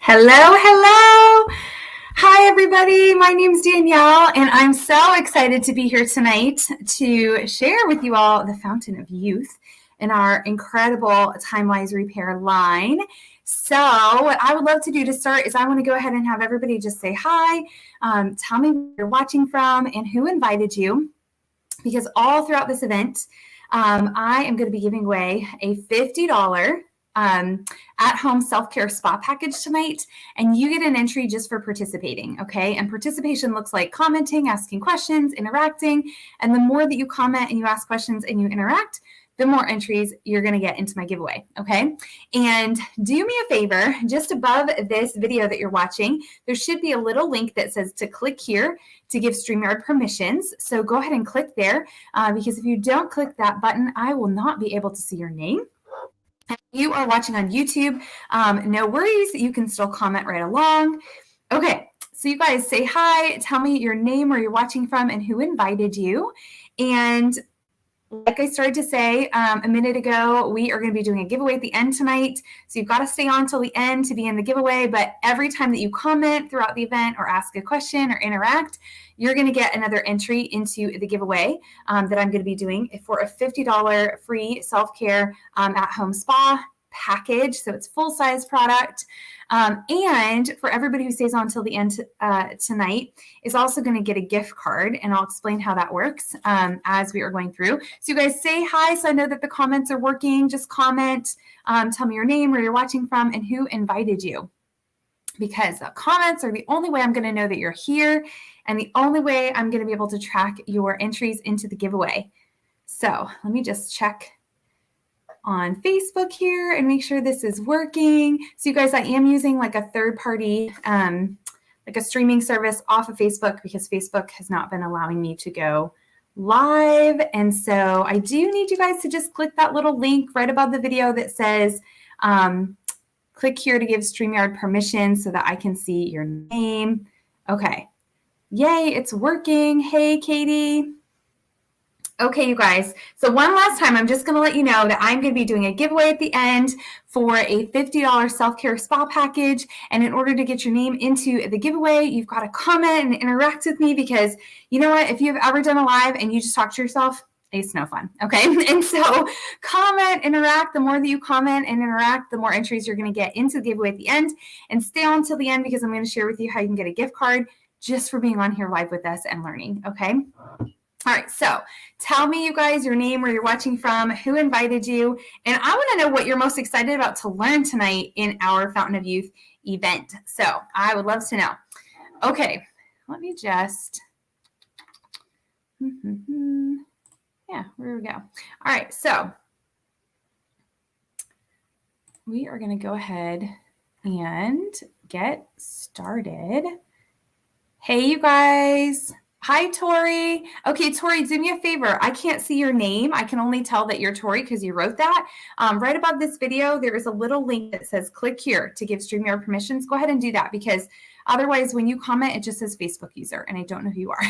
Hello, hello. Hi, everybody. My name's Danielle, and I'm so excited to be here tonight to share with you all the Fountain of Youth in our incredible Timewise Repair line. So what I would love to do to start is I want to go ahead and have everybody just say hi, tell me where you're watching from and who invited you, because all throughout this event, I am going to be giving away a $50 at-home self-care spa package tonight, and you get an entry just for participating, okay? And participation looks like commenting, asking questions, interacting, and the more that you comment and you ask questions and you interact, the more entries you're going to get into my giveaway, okay? And do me a favor, just above this video that you're watching, there should be a little link that says to click here to give StreamYard permissions. So go ahead and click there, because if you don't click that button, I will not be able to see your name. If you are watching on YouTube, no worries, you can still comment right along. Okay, so you guys say hi, tell me your name, where you're watching from, and who invited you. And like I started to say a minute ago, we are going to be doing a giveaway at the end tonight. So you've got to stay on till the end to be in the giveaway. But every time that you comment throughout the event or ask a question or interact, you're going to get another entry into the giveaway that I'm going to be doing for a $50 free self-care at-home spa package. So it's full-size product. And for everybody who stays on till the end tonight is also going to get a gift card, and I'll explain how that works as we are going through. So you guys say hi so I know that the comments are working. Just comment, tell me your name, where you're watching from, and who invited you. Because the comments are the only way I'm going to know that you're here, and the only way I'm going to be able to track your entries into the giveaway. So let me just check on Facebook here and make sure this is working. So you guys, I am using like a third party, like a streaming service off of Facebook, because Facebook has not been allowing me to go live. And so I do need you guys to just click that little link right above the video that says, click here to give StreamYard permission so that I can see your name. Okay. Yay, it's working. Hey, Katie. Okay, you guys, so one last time, I'm just going to let you know that I'm going to be doing a giveaway at the end for a $50 self-care spa package. And in order to get your name into the giveaway, you've got to comment and interact with me, because you know what? If you've ever done a live and you just talk to yourself, it's no fun, okay? And so comment, interact. The more that you comment and interact, the more entries you're going to get into the giveaway at the end. And stay on till the end, because I'm going to share with you how you can get a gift card just for being on here live with us and learning, okay? All right, so tell me, you guys, your name, where you're watching from, who invited you, and I want to know what you're most excited about to learn tonight in our Fountain of Youth event. So I would love to know. Okay, let me just, yeah, here we go. All right, so we are going to go ahead and get started. Hey, you guys. Hi, Tori. Okay, Tori, do me a favor. I can't see your name. I can only tell that you're Tori because you wrote that. Right above this video, there is a little link that says click here to give StreamYard permissions. Go ahead and do that, because otherwise when you comment, it just says Facebook user, and I don't know who you are.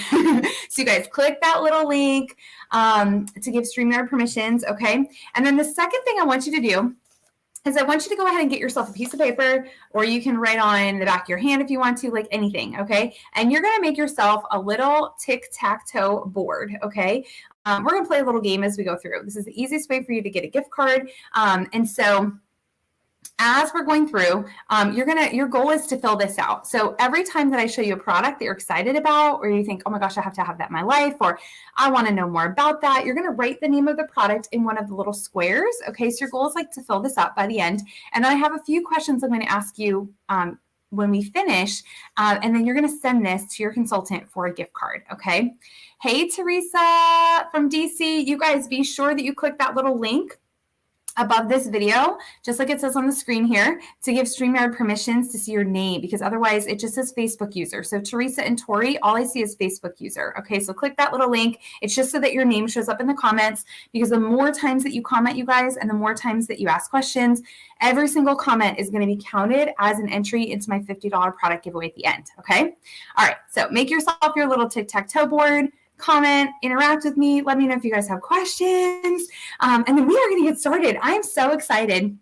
So you guys click that little link to give StreamYard permissions, okay? And then the second thing I want you to do is I want you to go ahead and get yourself a piece of paper, or you can write on the back of your hand if you want to, like anything, okay? And you're going to make yourself a little tic-tac-toe board, okay? We're going to play a little game as we go through. This is the easiest way for you to get a gift card. And so as we're going through, your goal is to fill this out. So every time that I show you a product that you're excited about, or you think, oh my gosh, I have to have that in my life, or I want to know more about that, you're going to write the name of the product in one of the little squares. Okay, so your goal is like to fill this out by the end. And I have a few questions I'm going to ask you when we finish, and then you're going to send this to your consultant for a gift card, okay? Hey, Teresa from DC, you guys be sure that you click that little link above this video, just like it says on the screen here, to give StreamYard permissions to see your name, because otherwise it just says Facebook user. So Teresa and Tori, all I see is Facebook user. Okay, so click that little link. It's just so that your name shows up in the comments, because the more times that you comment, you guys, and the more times that you ask questions, every single comment is going to be counted as an entry into my $50 product giveaway at the end. Okay, all right, so make yourself your little tic-tac-toe board. Comment, interact with me. Let me know if you guys have questions. And then we are going to get started. I am so excited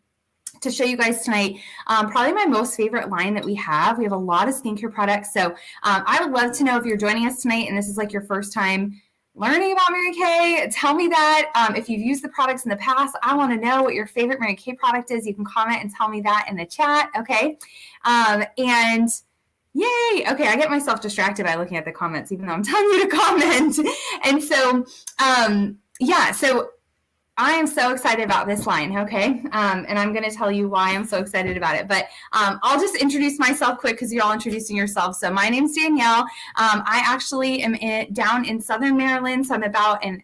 to show you guys tonight probably my most favorite line that we have. We have a lot of skincare products. So I would love to know if you're joining us tonight and this is like your first time learning about Mary Kay. Tell me that. If you've used the products in the past, I want to know what your favorite Mary Kay product is. You can comment and tell me that in the chat. Okay. And yay. Okay. I get myself distracted by looking at the comments, even though I'm telling you to comment. And so, yeah, so I am so excited about this line, okay? And I'm going to tell you why I'm so excited about it. But I'll just introduce myself quick because you're all introducing yourselves. So my name's Danielle. I actually am down in Southern Maryland, so I'm about an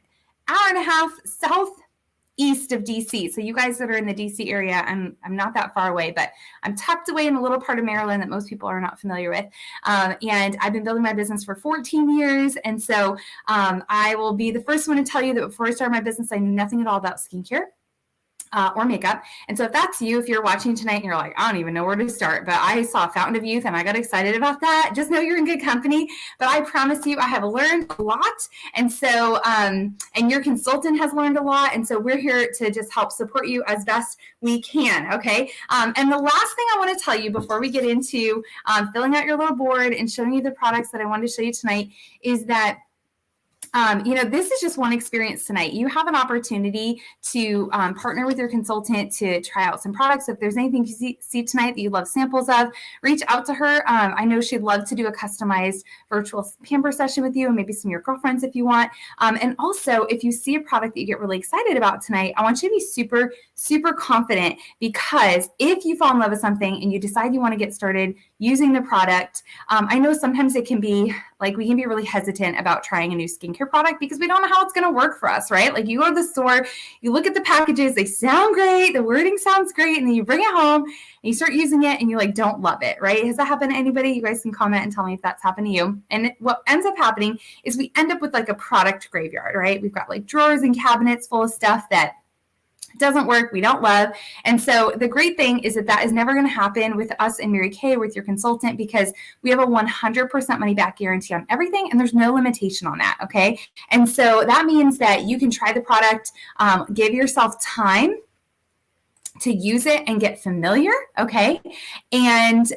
hour and a half southeast of DC. So you guys that are in the DC area, I'm not that far away, but I'm tucked away in a little part of Maryland that most people are not familiar with. And I've been building my business for 14 years. And so I will be the first one to tell you that before I started my business, I knew nothing at all about skincare. Or makeup. And so if that's you, if you're watching tonight and you're like, I don't even know where to start, but I saw Fountain of Youth and I got excited about that, just know you're in good company. But I promise you, I have learned a lot. And so, and your consultant has learned a lot. And so we're here to just help support you as best we can. Okay. And the last thing I want to tell you before we get into filling out your little board and showing you the products that I wanted to show you tonight is that this is just one experience tonight. You have an opportunity to partner with your consultant to try out some products. If there's anything you see tonight that you love samples of, reach out to her. I know she'd love to do a customized virtual pamper session with you and maybe some of your girlfriends if you want. And also, if you see a product that you get really excited about tonight, I want you to be super, super confident because if you fall in love with something and you decide you want to get started using the product, I know sometimes it can be like we can be really hesitant about trying a new skincare product because we don't know how it's going to work for us, right? Like you go to the store, you look at the packages, they sound great, the wording sounds great, and then you bring it home and you start using it and you like don't love it, right? Has that happened to anybody? You guys can comment and tell me if that's happened to you. And what ends up happening is we end up with like a product graveyard, right? We've got like drawers and cabinets full of stuff that doesn't work, we don't love. And so the great thing is that is never going to happen with us and Mary Kay, with your consultant, because we have a 100% money back guarantee on everything and there's no limitation on that, okay? And so that means that you can try the product, give yourself time to use it and get familiar, okay? And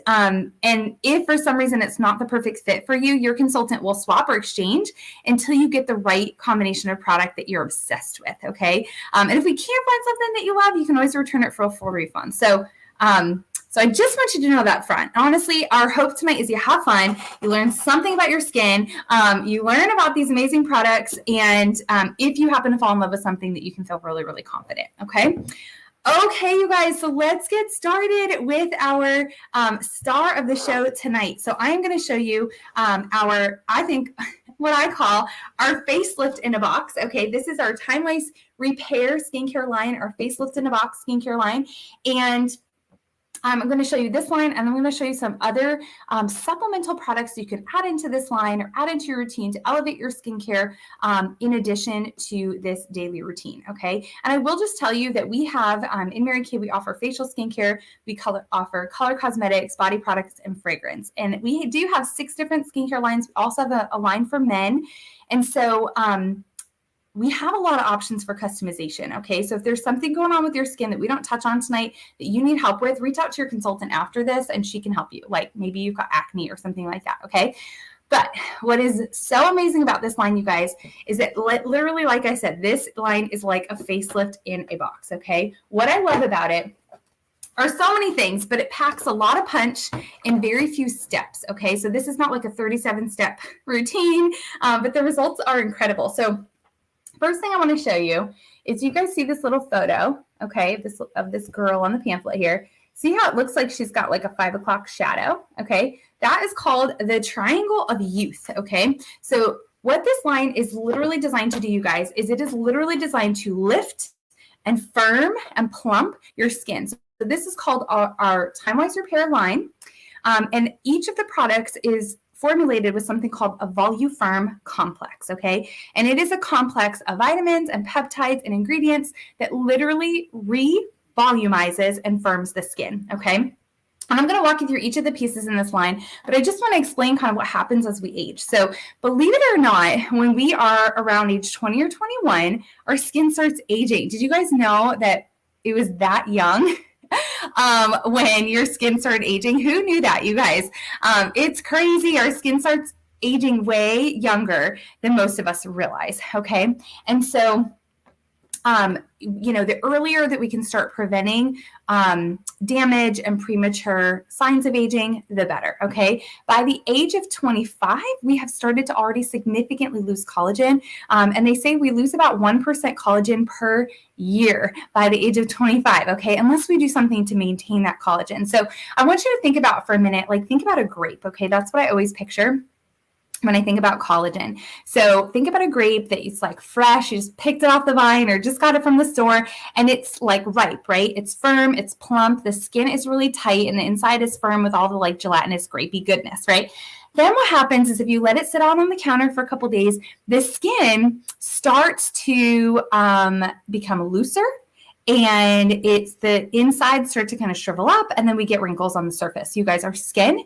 if for some reason it's not the perfect fit for you, your consultant will swap or exchange until you get the right combination of product that you're obsessed with, okay? And if we can't find something that you love, you can always return it for a full refund. So I just want you to know that front. Honestly, our hope tonight is you have fun, you learn something about your skin, you learn about these amazing products, and if you happen to fall in love with something, that you can feel really, really confident, okay? Okay, you guys, so let's get started with our star of the show tonight. So I am going to show you I think, what I call our facelift in a box. Okay, this is our Timewise Repair skincare line, our facelift in a box skincare line. And I'm going to show you this line, and I'm going to show you some other supplemental products you can add into this line or add into your routine to elevate your skincare in addition to this daily routine, okay? And I will just tell you that we have, in Mary Kay, we offer facial skincare, we offer color cosmetics, body products, and fragrance. And we do have 6 different skincare lines. We also have a line for men. And so, we have a lot of options for customization, okay? So if there's something going on with your skin that we don't touch on tonight that you need help with, reach out to your consultant after this and she can help you. Like maybe you've got acne or something like that, okay? But what is so amazing about this line, you guys, is that literally, like I said, this line is like a facelift in a box, okay? What I love about it are so many things, but it packs a lot of punch in very few steps, okay? So this is not like a 37-step routine, but the results are incredible. So first thing I want to show you is you guys see this little photo, okay, of this girl on the pamphlet here. See how it looks like she's got like a 5 o'clock shadow, okay? That is called the Triangle of Youth, okay? So what this line is literally designed to do, you guys, is it is literally designed to lift and firm and plump your skin. So this is called our Timewise Repair line, and each of the products is formulated with something called a Volufarm complex, okay? And it is a complex of vitamins and peptides and ingredients that literally re-volumizes and firms the skin, okay? And I'm going to walk you through each of the pieces in this line, but I just want to explain kind of what happens as we age. So believe it or not, when we are around age 20 or 21, our skin starts aging. Did you guys know that it was that young? when your skin started aging. Who knew that, you guys? It's crazy. Our skin starts aging way younger than most of us realize, okay? And so the earlier that we can start preventing damage and premature signs of aging, the better, okay? By the age of 25, we have started to already significantly lose collagen, and they say we lose about 1% collagen per year by the age of 25, okay? Unless we do something to maintain that collagen. So I want you to think about for a minute, think about a grape, okay? That's what I always picture when I think about collagen. So think about a grape that is fresh, you just picked it off the vine or just got it from the store, and it's ripe, right? It's firm, it's plump, the skin is really tight, and the inside is firm with all the gelatinous grapey goodness, right? Then what happens is if you let it sit out on the counter for a couple days, the skin starts to become looser, and it's the inside start to kind of shrivel up, and then we get wrinkles on the surface. You guys, our skin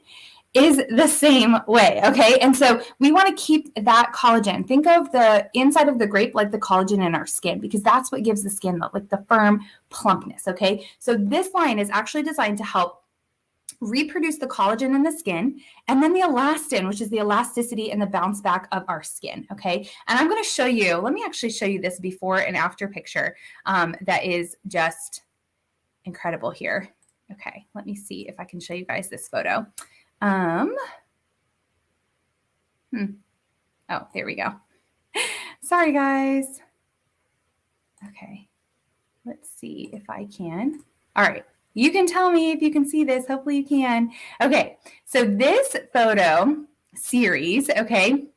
is the same way, okay? And so we want to keep that collagen. Think of the inside of the grape like the collagen in our skin, because that's what gives the skin the firm plumpness, okay? So this line is actually designed to help reproduce the collagen in the skin, and then the elastin, which is the elasticity and the bounce back of our skin, okay? And I'm going to show you, let me actually show you this before and after picture that is just incredible here. Okay, let me see if I can show you guys this photo. Oh, there we go. Sorry, guys. Okay, let's see if I can. All right, you can tell me if you can see this. Hopefully you can. Okay, so this photo series, okay,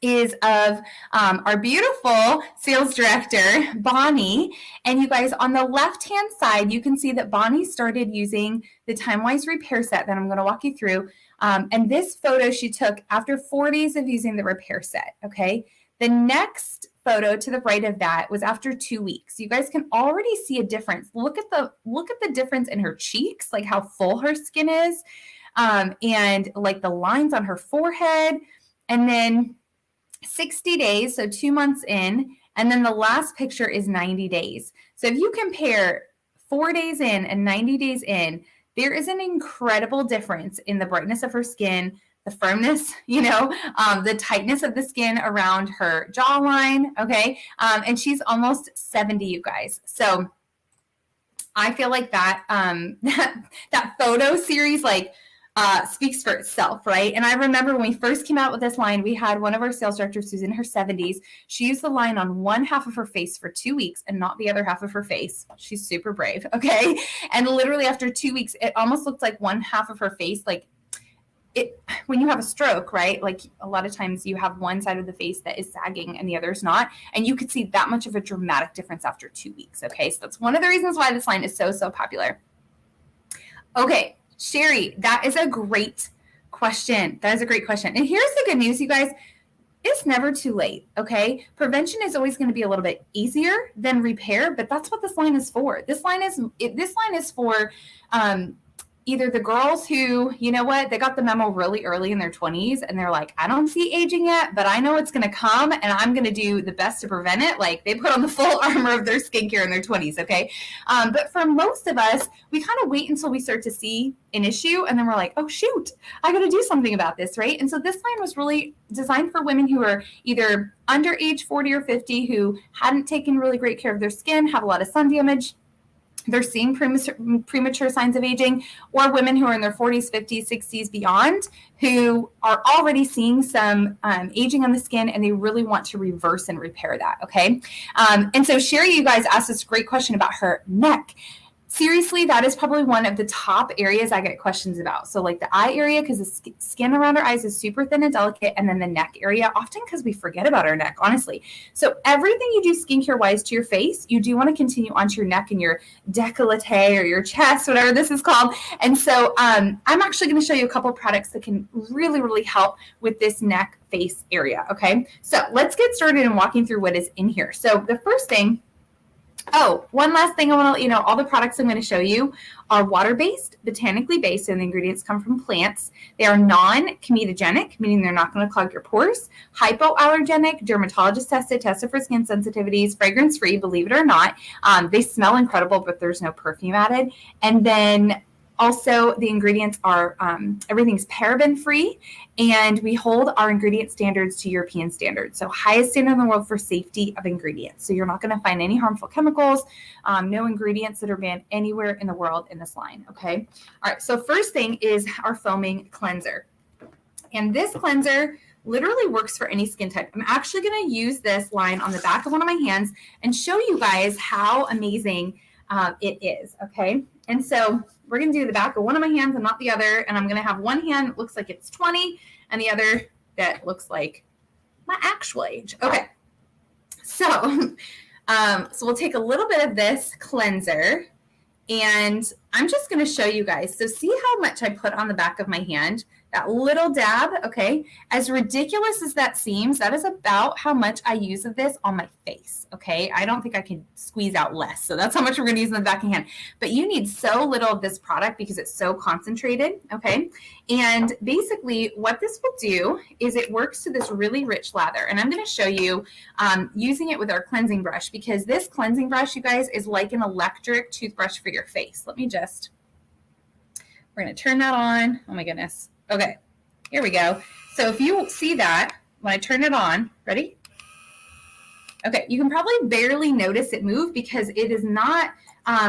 is of our beautiful sales director, Bonnie. And you guys, on the left-hand side, you can see that Bonnie started using the Timewise Repair set that I'm going to walk you through. And this photo she took after 4 days of using the repair set, okay? The next photo to the right of that was after 2 weeks. You guys can already see a difference. Look at the difference in her cheeks, how full her skin is, and the lines on her forehead. And then 60 days, so 2 months in, and then the last picture is 90 days. So if you compare 4 days in and 90 days in, there is an incredible difference in the brightness of her skin, the firmness, the tightness of the skin around her jawline, okay? And she's almost 70, you guys. So I feel like that that photo series, speaks for itself, right? And I remember when we first came out with this line, we had one of our sales directors who's in her 70s. She used the line on one half of her face for 2 weeks and not the other half of her face. She's super brave, okay? And literally after 2 weeks, it almost looked like one half of her face, when you have a stroke, right? A lot of times you have one side of the face that is sagging and the other is not. And you could see that much of a dramatic difference after 2 weeks, okay? So that's one of the reasons why this line is so, so popular. Okay. Sherry, that is a great question. That is a great question. And here's the good news, you guys. It's never too late, okay? Prevention is always going to be a little bit easier than repair, but that's what this line is for. This line is for either the girls who, they got the memo really early in their 20s and they're like, I don't see aging yet, but I know it's going to come and I'm going to do the best to prevent it. They put on the full armor of their skincare in their 20s, okay? But for most of us, we kind of wait until we start to see an issue and then we're like, oh, shoot, I got to do something about this, right? And so this line was really designed for women who are either under age 40 or 50 who hadn't taken really great care of their skin, have a lot of sun damage, they're seeing premature signs of aging, or women who are in their 40s, 50s, 60s, beyond, who are already seeing some aging on the skin and they really want to reverse and repair that, okay? And so Sherry, you guys asked this great question about her neck. Seriously, that is probably one of the top areas I get questions about. So the eye area, because the skin around our eyes is super thin and delicate, and then the neck area, often because we forget about our neck, honestly. So everything you do skincare-wise to your face, you do want to continue onto your neck and your décolleté or your chest, whatever this is called. And so I'm actually going to show you a couple of products that can really, really help with this neck face area, okay? So let's get started in walking through what is in here. So the first thing Oh, one last thing I want to let you know, all the products I'm going to show you are water-based, botanically based, and the ingredients come from plants. They are non-comedogenic, meaning they're not going to clog your pores, hypoallergenic, dermatologist tested for skin sensitivities, fragrance-free, believe it or not. They smell incredible, but there's no perfume added. And then also, the ingredients are, everything's paraben-free, and we hold our ingredient standards to European standards. So highest standard in the world for safety of ingredients. So you're not going to find any harmful chemicals, no ingredients that are banned anywhere in the world in this line, okay? All right, so first thing is our foaming cleanser. And this cleanser literally works for any skin type. I'm actually going to use this line on the back of one of my hands and show you guys how amazing it is, okay? And so we're going to do the back of one of my hands and not the other. And I'm going to have one hand that looks like it's 20 and the other that looks like my actual age. Okay. So, so we'll take a little bit of this cleanser and I'm just going to show you guys. So see how much I put on the back of my hand, that little dab. Okay. As ridiculous as that seems, that is about how much I use of this on my face. Okay. I don't think I can squeeze out less. So that's how much we're going to use in the back of the hand, but you need so little of this product because it's so concentrated. Okay. And basically what this will do is it works to this really rich lather. And I'm going to show you using it with our cleansing brush, because this cleansing brush, you guys, is like an electric toothbrush for your face. We're going to turn that on. Oh my goodness. Okay, here we go. So if you see that, when I turn it on, ready? Okay, you can probably barely notice it move because it is not,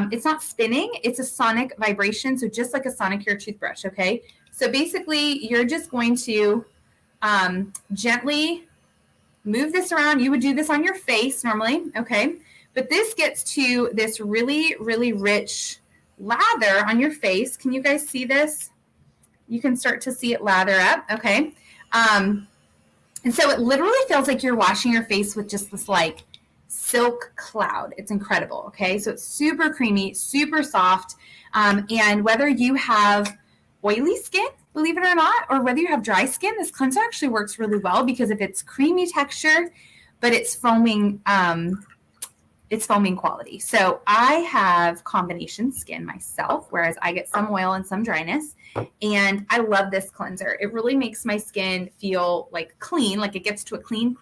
it's not spinning. It's a sonic vibration. So just like a sonic hair toothbrush, okay? So basically you're just going to gently move this around. You would do this on your face normally, okay? But this gets to this really, really rich lather on your face. Can you guys see this? You can start to see it lather up, okay? And so it literally feels like you're washing your face with just this like silk cloud. It's incredible, okay? So it's super creamy, super soft. And whether you have oily skin, believe it or not, or whether you have dry skin, this cleanser actually works really well because of its creamy texture, but it's foaming quality. So I have combination skin myself, whereas I get some oil and some dryness. And I love this cleanser. It really makes my skin feel like clean, like it gets to a clean,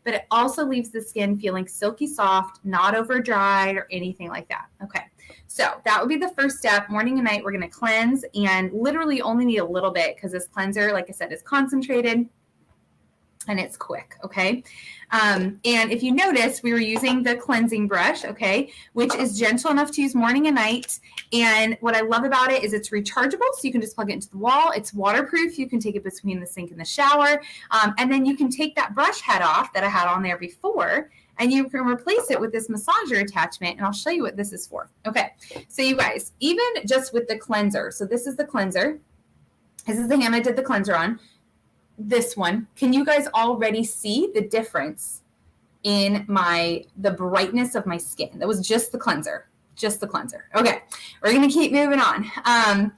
but it also leaves the skin feeling silky soft, not over dried or anything like that. Okay. So that would be the first step. Morning and night, we're going to cleanse and literally only need a little bit because this cleanser, like I said, is concentrated and it's quick, okay? And if you notice, we were using the cleansing brush, okay, which is gentle enough to use morning and night. And what I love about it is it's rechargeable, so you can just plug it into the wall. It's waterproof. You can take it between the sink and the shower. And then you can take that brush head off that I had on there before, and you can replace it with this massager attachment, and I'll show you what this is for. Okay, so you guys, even just with the cleanser, so this is the cleanser. This is the hand I did the cleanser on. This one, can you guys already see the difference in the brightness of my skin? That was just the cleanser, Okay, we're going to keep moving on. And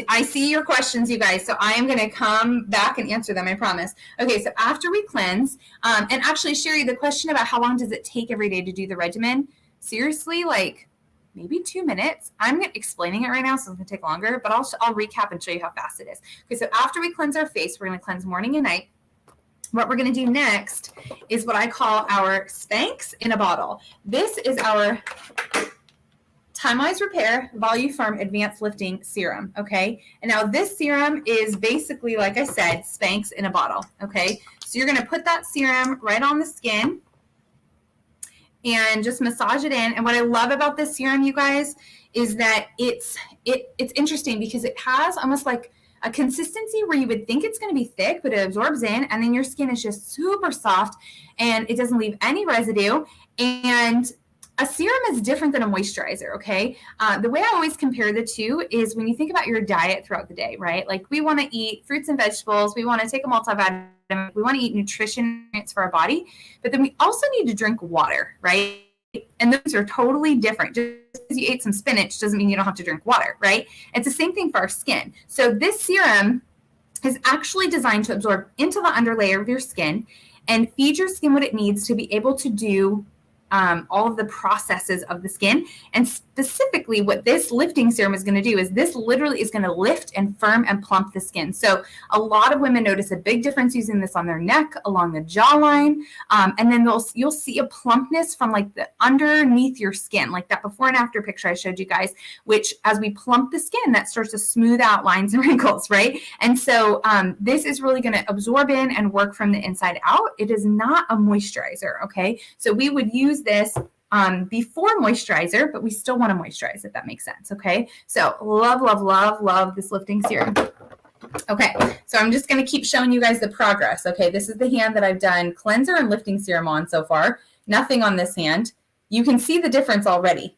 I see your questions, you guys, so I am going to come back and answer them, I promise. Okay, so after we cleanse, and actually, Sherry, the question about how long does it take every day to do the regimen, seriously, like maybe 2 minutes. I'm explaining it right now, so it's going to take longer, but I'll recap and show you how fast it is. Okay, so after we cleanse our face, we're going to cleanse morning and night. What we're going to do next is what I call our Spanx in a bottle. This is our Timewise Repair Voluform Advanced Lifting Serum, okay? And now this serum is basically, like I said, Spanx in a bottle, okay? So you're going to put that serum right on the skin and just massage it in. And what I love about this serum, you guys, is that it's interesting because it has almost like a consistency where you would think it's going to be thick, but it absorbs in, and then your skin is just super soft and it doesn't leave any residue. And a serum is different than a moisturizer, okay? The way I always compare the two is when you think about your diet throughout the day, right? Like we want to eat fruits and vegetables, we want to take a multivitamin, we want to eat nutrients for our body, but then we also need to drink water, right? And those are totally different. Just because you ate some spinach doesn't mean you don't have to drink water, right? It's the same thing for our skin. So this serum is actually designed to absorb into the underlayer of your skin and feed your skin what it needs to be able to do all of the processes of the skin. And specifically what this lifting serum is going to do is this literally is going to lift and firm and plump the skin. So a lot of women notice a big difference using this on their neck, along the jawline. And then you'll see a plumpness from like the underneath your skin, like that before and after picture I showed you guys, which as we plump the skin, that starts to smooth out lines and wrinkles, right? And so this is really going to absorb in and work from the inside out. It is not a moisturizer, okay? So we would use this before moisturizer, but we still want to moisturize, if that makes sense, okay? So love, love, love, love this lifting serum. Okay, so I'm just going to keep showing you guys the progress, okay? This is the hand that I've done cleanser and lifting serum on so far. Nothing on this hand. You can see the difference already,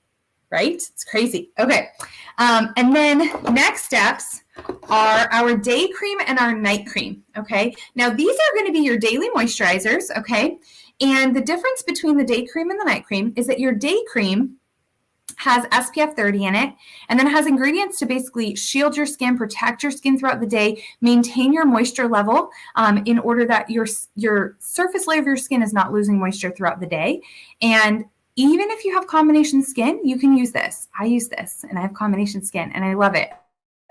right? It's crazy. Okay, and then next steps are our day cream and our night cream, okay? Now, these are going to be your daily moisturizers, okay? And the difference between the day cream and the night cream is that your day cream has SPF 30 in it, and then it has ingredients to basically shield your skin, protect your skin throughout the day, maintain your moisture level in order that your surface layer of your skin is not losing moisture throughout the day. And even if you have combination skin, you can use this. I use this, and I have combination skin, and I love it,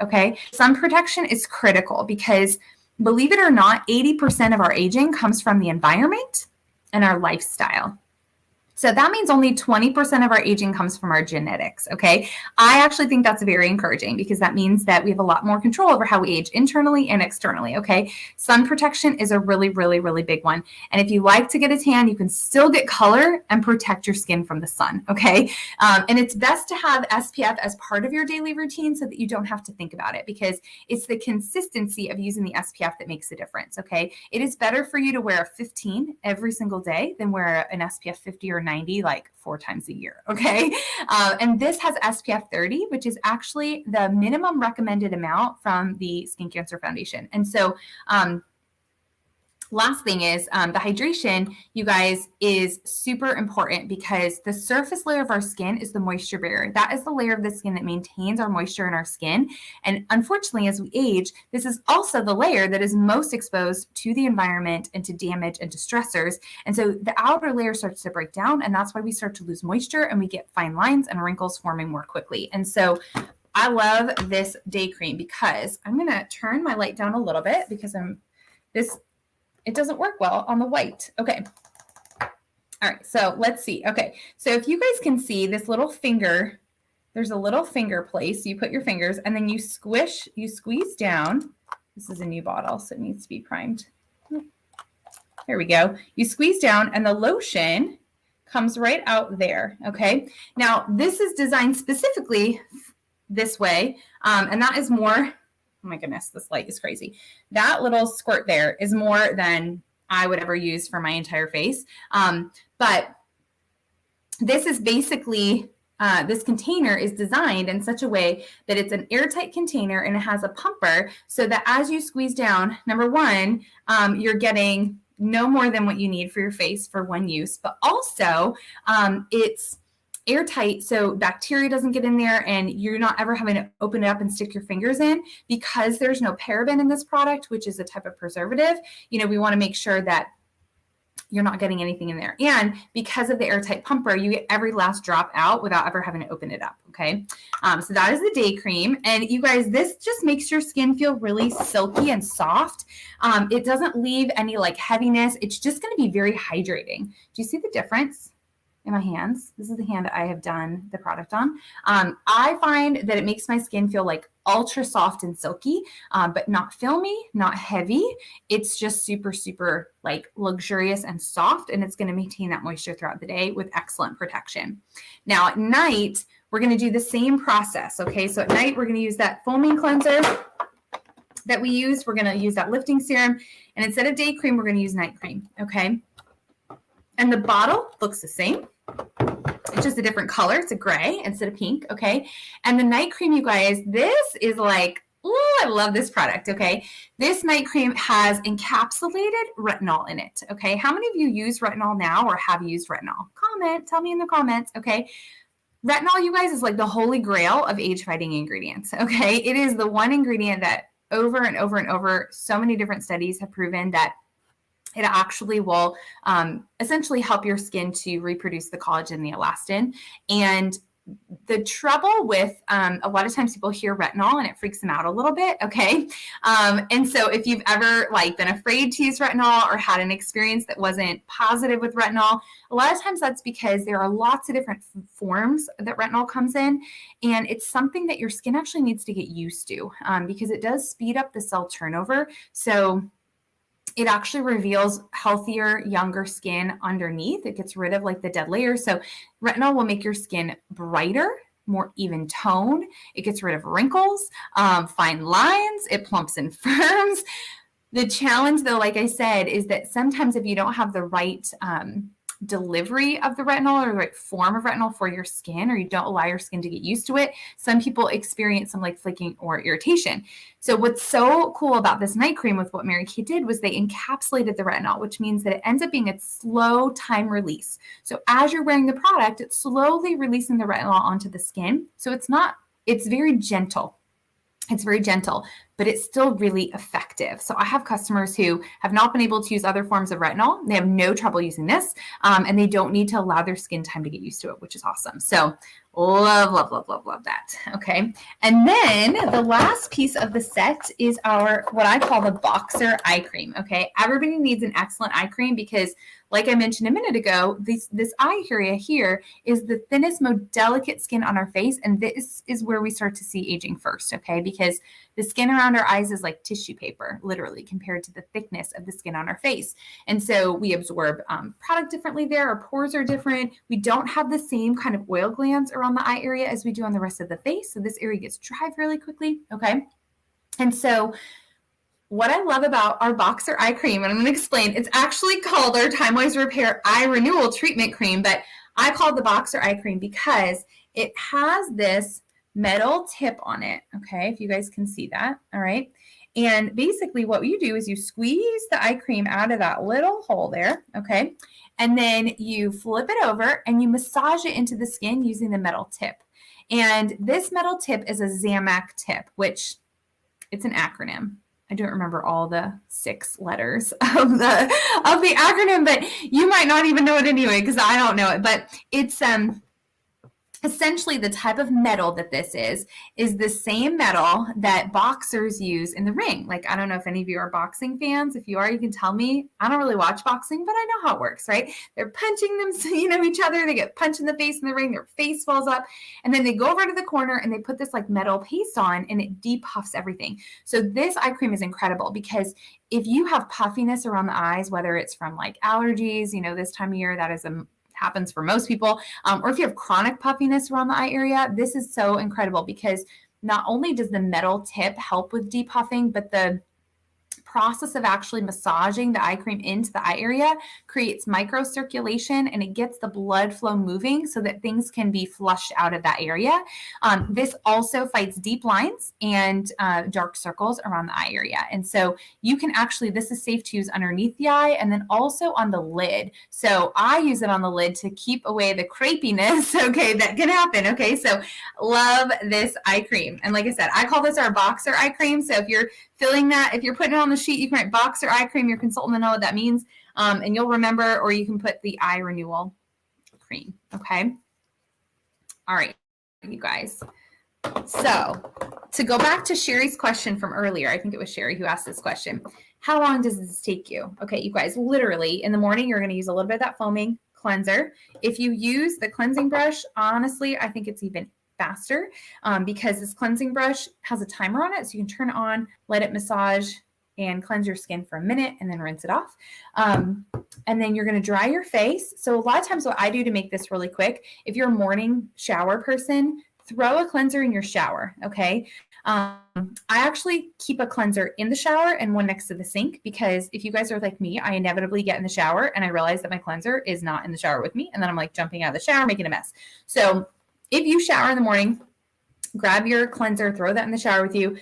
okay? Sun protection is critical because, believe it or not, 80% of our aging comes from the environment and our lifestyle. So that means only 20% of our aging comes from our genetics, okay? I actually think that's very encouraging because that means that we have a lot more control over how we age internally and externally, okay? Sun protection is a really, really, really big one. And if you like to get a tan, you can still get color and protect your skin from the sun, okay? And it's best to have SPF as part of your daily routine so that you don't have to think about it because it's the consistency of using the SPF that makes a difference, okay? It is better for you to wear a 15 every single day than wear an SPF 50 or 90 like 4 times a year, okay? And this has SPF 30, which is actually the minimum recommended amount from the Skin Cancer Foundation. And so last thing is the hydration, you guys, is super important because the surface layer of our skin is the moisture barrier. That is the layer of the skin that maintains our moisture in our skin. And unfortunately, as we age, this is also the layer that is most exposed to the environment and to damage and to stressors. And so the outer layer starts to break down, and that's why we start to lose moisture and we get fine lines and wrinkles forming more quickly. And so I love this day cream because I'm going to turn my light down a little bit because it doesn't work well on the white. Okay. All right. So let's see. Okay. So if you guys can see this little finger, there's a little finger place. You put your fingers and then you squeeze down. This is a new bottle, so it needs to be primed. Here we go. You squeeze down and the lotion comes right out there. Okay. Now this is designed specifically this way. And that is more, oh my goodness, this light is crazy. That little squirt there is more than I would ever use for my entire face. But this is basically, this container is designed in such a way that it's an airtight container and it has a pumper so that as you squeeze down, number one, you're getting no more than what you need for your face for one use, but also it's airtight so bacteria doesn't get in there and you're not ever having to open it up and stick your fingers in because there's no paraben in this product, which is a type of preservative. You know, we want to make sure that you're not getting anything in there. And because of the airtight pumper, you get every last drop out without ever having to open it up, okay? So that is the day cream. And you guys, this just makes your skin feel really silky and soft. It doesn't leave any like heaviness. It's just going to be very hydrating. Do you see the difference in my hands? This is the hand that I have done the product on. I find that it makes my skin feel like ultra soft and silky, but not filmy, not heavy. It's just super, super like luxurious and soft, and it's going to maintain that moisture throughout the day with excellent protection. Now at night, we're going to do the same process. Okay. So at night, we're going to use that foaming cleanser that we used. We're going to use that lifting serum, and instead of day cream, we're going to use night cream. Okay. And the bottle looks the same. It's just a different color. It's a gray instead of pink, okay? And the night cream, you guys, this is like, oh, I love this product, okay? This night cream has encapsulated retinol in it, okay? How many of you use retinol now or have used retinol? Comment, tell me in the comments, okay? Retinol, you guys, is like the holy grail of age-fighting ingredients, okay? It is the one ingredient that over and over and over, so many different studies have proven that it actually will essentially help your skin to reproduce the collagen and the elastin. And the trouble with a lot of times people hear retinol and it freaks them out a little bit, okay? And so if you've ever like been afraid to use retinol or had an experience that wasn't positive with retinol, a lot of times that's because there are lots of different forms that retinol comes in, and it's something that your skin actually needs to get used to because it does speed up the cell turnover. So it actually reveals healthier, younger skin underneath. It gets rid of like the dead layers. So retinol will make your skin brighter, more even tone. It gets rid of wrinkles, fine lines. It plumps and firms. The challenge, though, like I said, is that sometimes if you don't have the right delivery of the retinol or the right form of retinol for your skin, or you don't allow your skin to get used to it, some people experience some like flaking or irritation. So what's so cool about this night cream with what Mary Kay did was they encapsulated the retinol, which means that it ends up being a slow time release. So as you're wearing the product, it's slowly releasing the retinol onto the skin. So it's very gentle. It's very gentle, but it's still really effective. So I have customers who have not been able to use other forms of retinol. They have no trouble using this, and they don't need to allow their skin time to get used to it, which is awesome. So love, love, love, love, love that. Okay. And then the last piece of the set is what I call the boxer eye cream. Okay. Everybody needs an excellent eye cream because, like I mentioned a minute ago, this eye area here is the thinnest, most delicate skin on our face. And this is where we start to see aging first. Okay. Because the skin around our eyes is like tissue paper, literally, compared to the thickness of the skin on our face. And so we absorb product differently there. Our pores are different. We don't have the same kind of oil glands around the eye area as we do on the rest of the face. So this area gets dry really quickly. Okay. And so what I love about our boxer eye cream, and I'm going to explain, it's actually called our Timewise Repair Eye Renewal Treatment Cream, but I call it the boxer eye cream because it has this metal tip on it. Okay, if you guys can see that. All right. And basically what you do is you squeeze the eye cream out of that little hole there. Okay. And then you flip it over and you massage it into the skin using the metal tip. And this metal tip is a Zamac tip, which it's an acronym. I don't remember all the 6 letters of the acronym, but you might not even know it anyway because I don't know it. But it's essentially the type of metal that this is the same metal that boxers use in the ring. Like, I don't know if any of you are boxing fans. If you are, you can tell me. I don't really watch boxing, but I know how it works, right? They're punching them, each other. They get punched in the face in the ring. Their face falls up. And then they go over to the corner and they put this like metal paste on and it depuffs everything. So this eye cream is incredible because if you have puffiness around the eyes, whether it's from like allergies, this time of year, that is happens for most people, or if you have chronic puffiness around the eye area, this is so incredible because not only does the metal tip help with depuffing, but the process of actually massaging the eye cream into the eye area creates microcirculation and it gets the blood flow moving so that things can be flushed out of that area. This also fights deep lines and dark circles around the eye area. And so you can actually, this is safe to use underneath the eye and then also on the lid. So I use it on the lid to keep away the crepiness, okay, that can happen. Okay, so love this eye cream. And like I said, I call this our boxer eye cream. So if you're filling that, if you're putting it on the sheet, you can write boxer eye cream. Your consultant will know what that means. And you'll remember, or you can put the eye renewal cream. Okay. All right, you guys. So to go back to Sherry's question from earlier, I think it was Sherry who asked this question. How long does this take you? Okay, you guys, literally in the morning, you're going to use a little bit of that foaming cleanser. If you use the cleansing brush, honestly, I think it's even faster because this cleansing brush has a timer on it. So you can turn it on, let it massage and cleanse your skin for a minute and then rinse it off. And then you're going to dry your face. So a lot of times what I do to make this really quick, if you're a morning shower person, throw a cleanser in your shower. Okay. I actually keep a cleanser in the shower and one next to the sink because if you guys are like me, I inevitably get in the shower and I realize that my cleanser is not in the shower with me. And then I'm like jumping out of the shower, making a mess. So if you shower in the morning, grab your cleanser, throw that in the shower with you,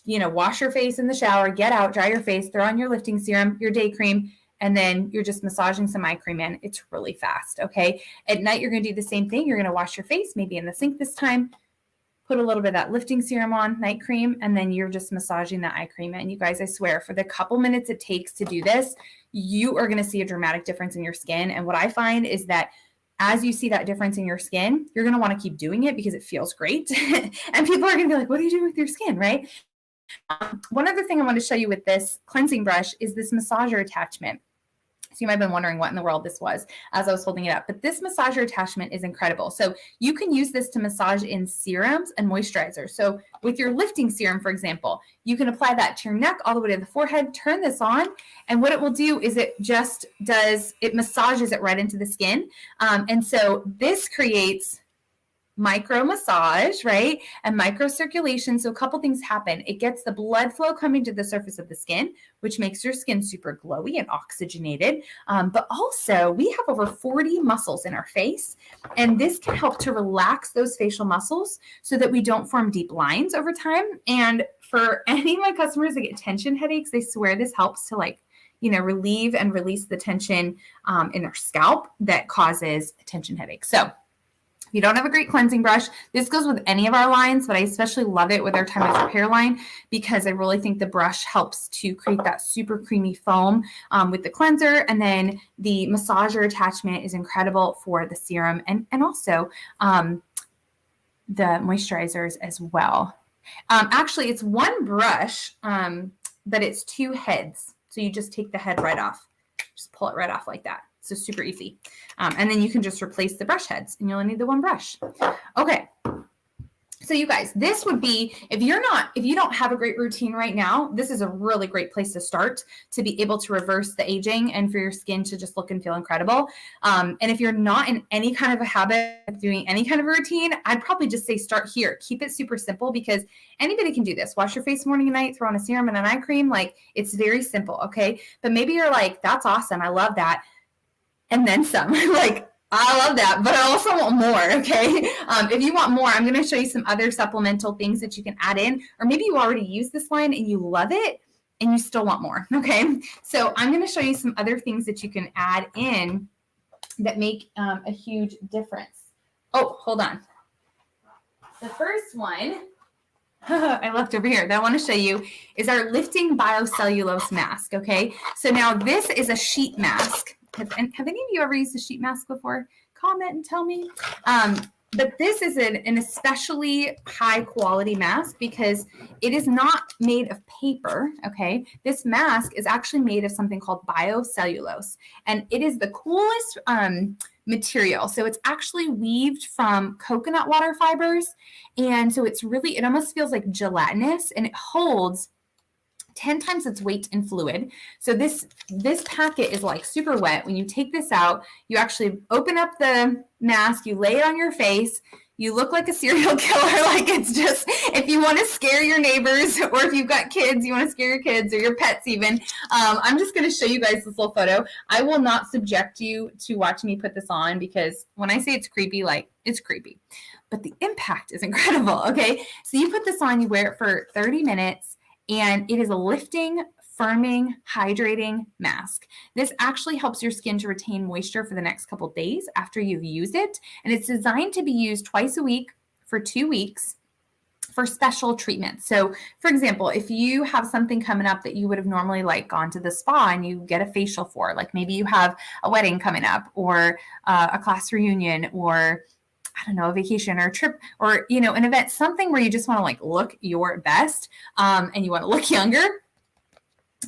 wash your face in the shower, get out, dry your face, throw on your lifting serum, your day cream, and then you're just massaging some eye cream in. It's really fast, okay? At night, you're going to do the same thing. You're going to wash your face, maybe in the sink this time, put a little bit of that lifting serum on, night cream, and then you're just massaging that eye cream. And you guys, I swear, for the couple minutes it takes to do this, you are going to see a dramatic difference in your skin. And what I find is that as you see that difference in your skin, you're going to want to keep doing it because it feels great. And people are going to be like, what are you doing with your skin, right? One other thing I want to show you with this cleansing brush is this massager attachment. So you might have been wondering what in the world this was as I was holding it up, but this massager attachment is incredible. So you can use this to massage in serums and moisturizers. So with your lifting serum, for example, you can apply that to your neck all the way to the forehead, turn this on, and what it will do is it massages it right into the skin. And so this creates micro massage, right? And micro circulation. So a couple things happen. It gets the blood flow coming to the surface of the skin, which makes your skin super glowy and oxygenated. But also we have over 40 muscles in our face, and this can help to relax those facial muscles so that we don't form deep lines over time. And for any of my customers that get tension headaches, they swear this helps to relieve and release the tension in their scalp that causes a tension headache. So if you don't have a great cleansing brush, this goes with any of our lines, but I especially love it with our Timewise Repair line because I really think the brush helps to create that super creamy foam with the cleanser. And then the massager attachment is incredible for the serum and also the moisturizers as well. Actually, it's one brush, but it's two heads. So you just take the head right off. Just pull it right off like that. So super easy. And then you can just replace the brush heads and you only need the one brush. Okay. So you guys, this would be, if you don't have a great routine right now, this is a really great place to start to be able to reverse the aging and for your skin to just look and feel incredible. And if you're not in any kind of a habit of doing any kind of a routine, I'd probably just say start here. Keep it super simple because anybody can do this. Wash your face morning and night, throw on a serum and an eye cream. Like it's very simple. Okay. But maybe you're like, that's awesome. I love that. And then some. Like, I love that, but I also want more, okay? If you want more, I'm going to show you some other supplemental things that you can add in, or maybe you already use this line and you love it and you still want more, okay? So I'm going to show you some other things that you can add in that make a huge difference. Oh, hold on. The first one I left over here that I want to show you is our Lifting Biocellulose Mask, okay? So now this is a sheet mask. Have any of you ever used a sheet mask before? Comment and tell me. But this is an especially high quality mask because it is not made of paper, okay? This mask is actually made of something called biocellulose, and it is the coolest material. So it's actually weaved from coconut water fibers, and so it almost feels like gelatinous, and it holds 10 times its weight in fluid. So this packet is like super wet. When you take this out, you actually open up the mask, you lay it on your face, you look like a serial killer. Like it's just, if you want to scare your neighbors or if you've got kids, you want to scare your kids or your pets even. I'm just going to show you guys this little photo. I will not subject you to watching me put this on because when I say it's creepy, like it's creepy, but the impact is incredible. Okay. So you put this on, you wear it for 30 minutes. And it is a lifting, firming, hydrating mask. This actually helps your skin to retain moisture for the next couple of days after you've used it. And it's designed to be used twice a week for 2 weeks for special treatments. So for example, if you have something coming up that you would have normally like gone to the spa and you get a facial for, like maybe you have a wedding coming up or a class reunion or I don't know, a vacation or a trip or, an event, something where you just want to like look your best and you want to look younger,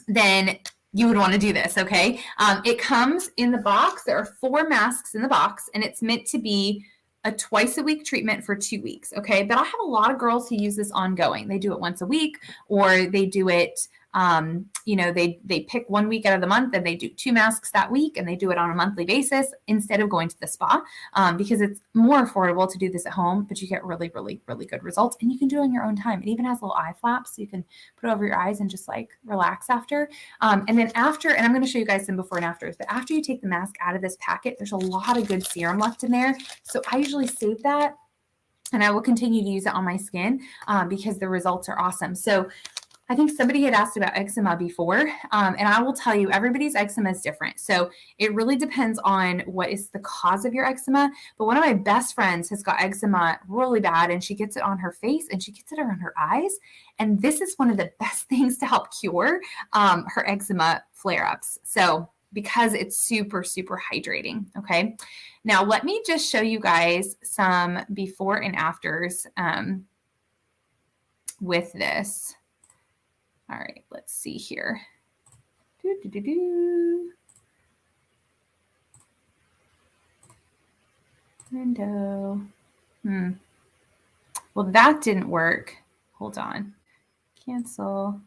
then you would want to do this, okay? It comes in the box. There are 4 masks in the box and it's meant to be a twice a week treatment for 2 weeks, okay? But I have a lot of girls who use this ongoing. They do it once a week or they do it they pick 1 week out of the month and they do 2 masks that week and they do it on a monthly basis instead of going to the spa because it's more affordable to do this at home, but you get really, really, really good results and you can do it on your own time. It even has little eye flaps so you can put it over your eyes and just like relax after. And then after, and I'm going to show you guys some before and afters, but after you take the mask out of this packet, there's a lot of good serum left in there. So I usually save that and I will continue to use it on my skin because the results are awesome. So I think somebody had asked about eczema before, and I will tell you, everybody's eczema is different. So it really depends on what is the cause of your eczema. But one of my best friends has got eczema really bad, and she gets it on her face and she gets it around her eyes. And this is one of the best things to help cure her eczema flare-ups. So because it's super, super hydrating. Okay. Now let me just show you guys some before and afters with this. All right, let's see here. Window. Well, that didn't work. Hold on. Cancel.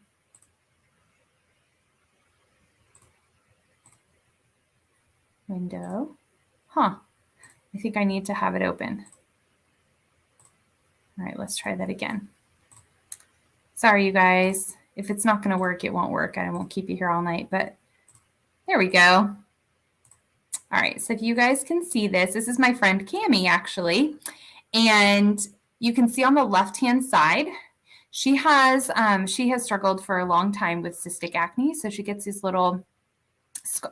Window. Huh. I think I need to have it open. All right, let's try that again. Sorry, you guys. If it's not going to work, it won't work. I won't keep you here all night, but there we go. All right, so if you guys can see this, this is my friend Cammie, actually. And you can see on the left-hand side, she has struggled for a long time with cystic acne. So she gets these little,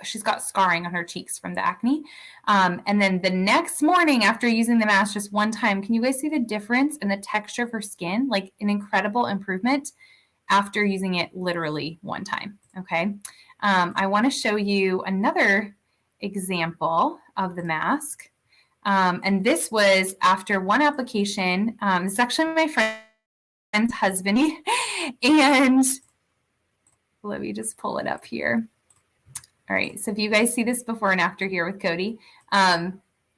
she's got scarring on her cheeks from the acne. And then the next morning after using the mask just one time, can you guys see the difference in the texture of her skin? Like an incredible improvement after using it literally one time, okay? I want to show you another example of the mask. And this was after one application. This is actually my friend's husband. And let me just pull it up here. All right, so if you guys see this before and after here with Cody,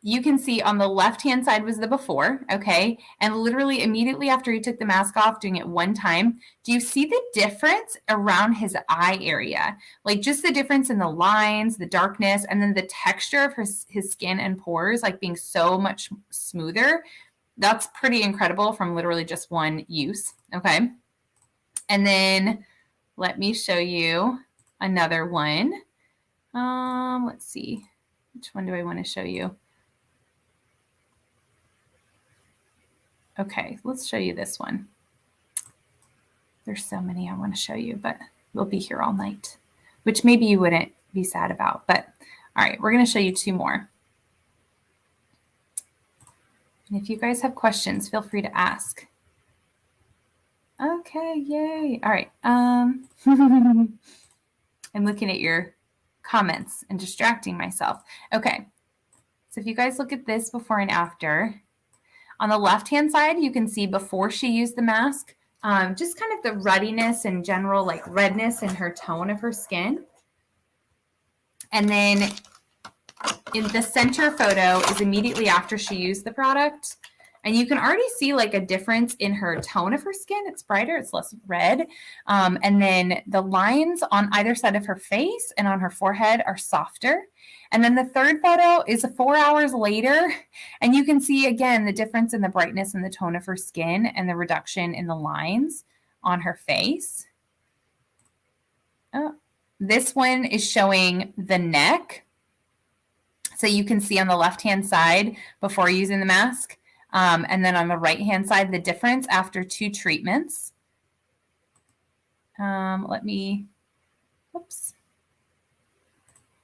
you can see on the left-hand side was the before, okay? And literally immediately after he took the mask off, doing it one time, do you see the difference around his eye area? Like just the difference in the lines, the darkness, and then the texture of his skin and pores, like being so much smoother. That's pretty incredible from literally just one use, okay? And then let me show you another one. Let's see. Which one do I want to show you? Okay, let's show you this one. There's so many I want to show you, but we'll be here all night, which maybe you wouldn't be sad about. But all right, we're going to show you two more. And if you guys have questions, feel free to ask. Okay, yay. All right. I'm looking at your comments and distracting myself. Okay, so if you guys look at this before and after, on the left-hand side, you can see before she used the mask, just kind of the ruddiness and general like redness in her tone of her skin. And then in the center photo is immediately after she used the product. And you can already see like a difference in her tone of her skin. It's brighter, it's less red. And then the lines on either side of her face and on her forehead are softer. And then the third photo is 4 hours later. And you can see again the difference in the brightness and the tone of her skin and the reduction in the lines on her face. Oh, this one is showing the neck. So you can see on the left-hand side before using the mask. And then on the right-hand side, the difference after 2 treatments. Let me, oops.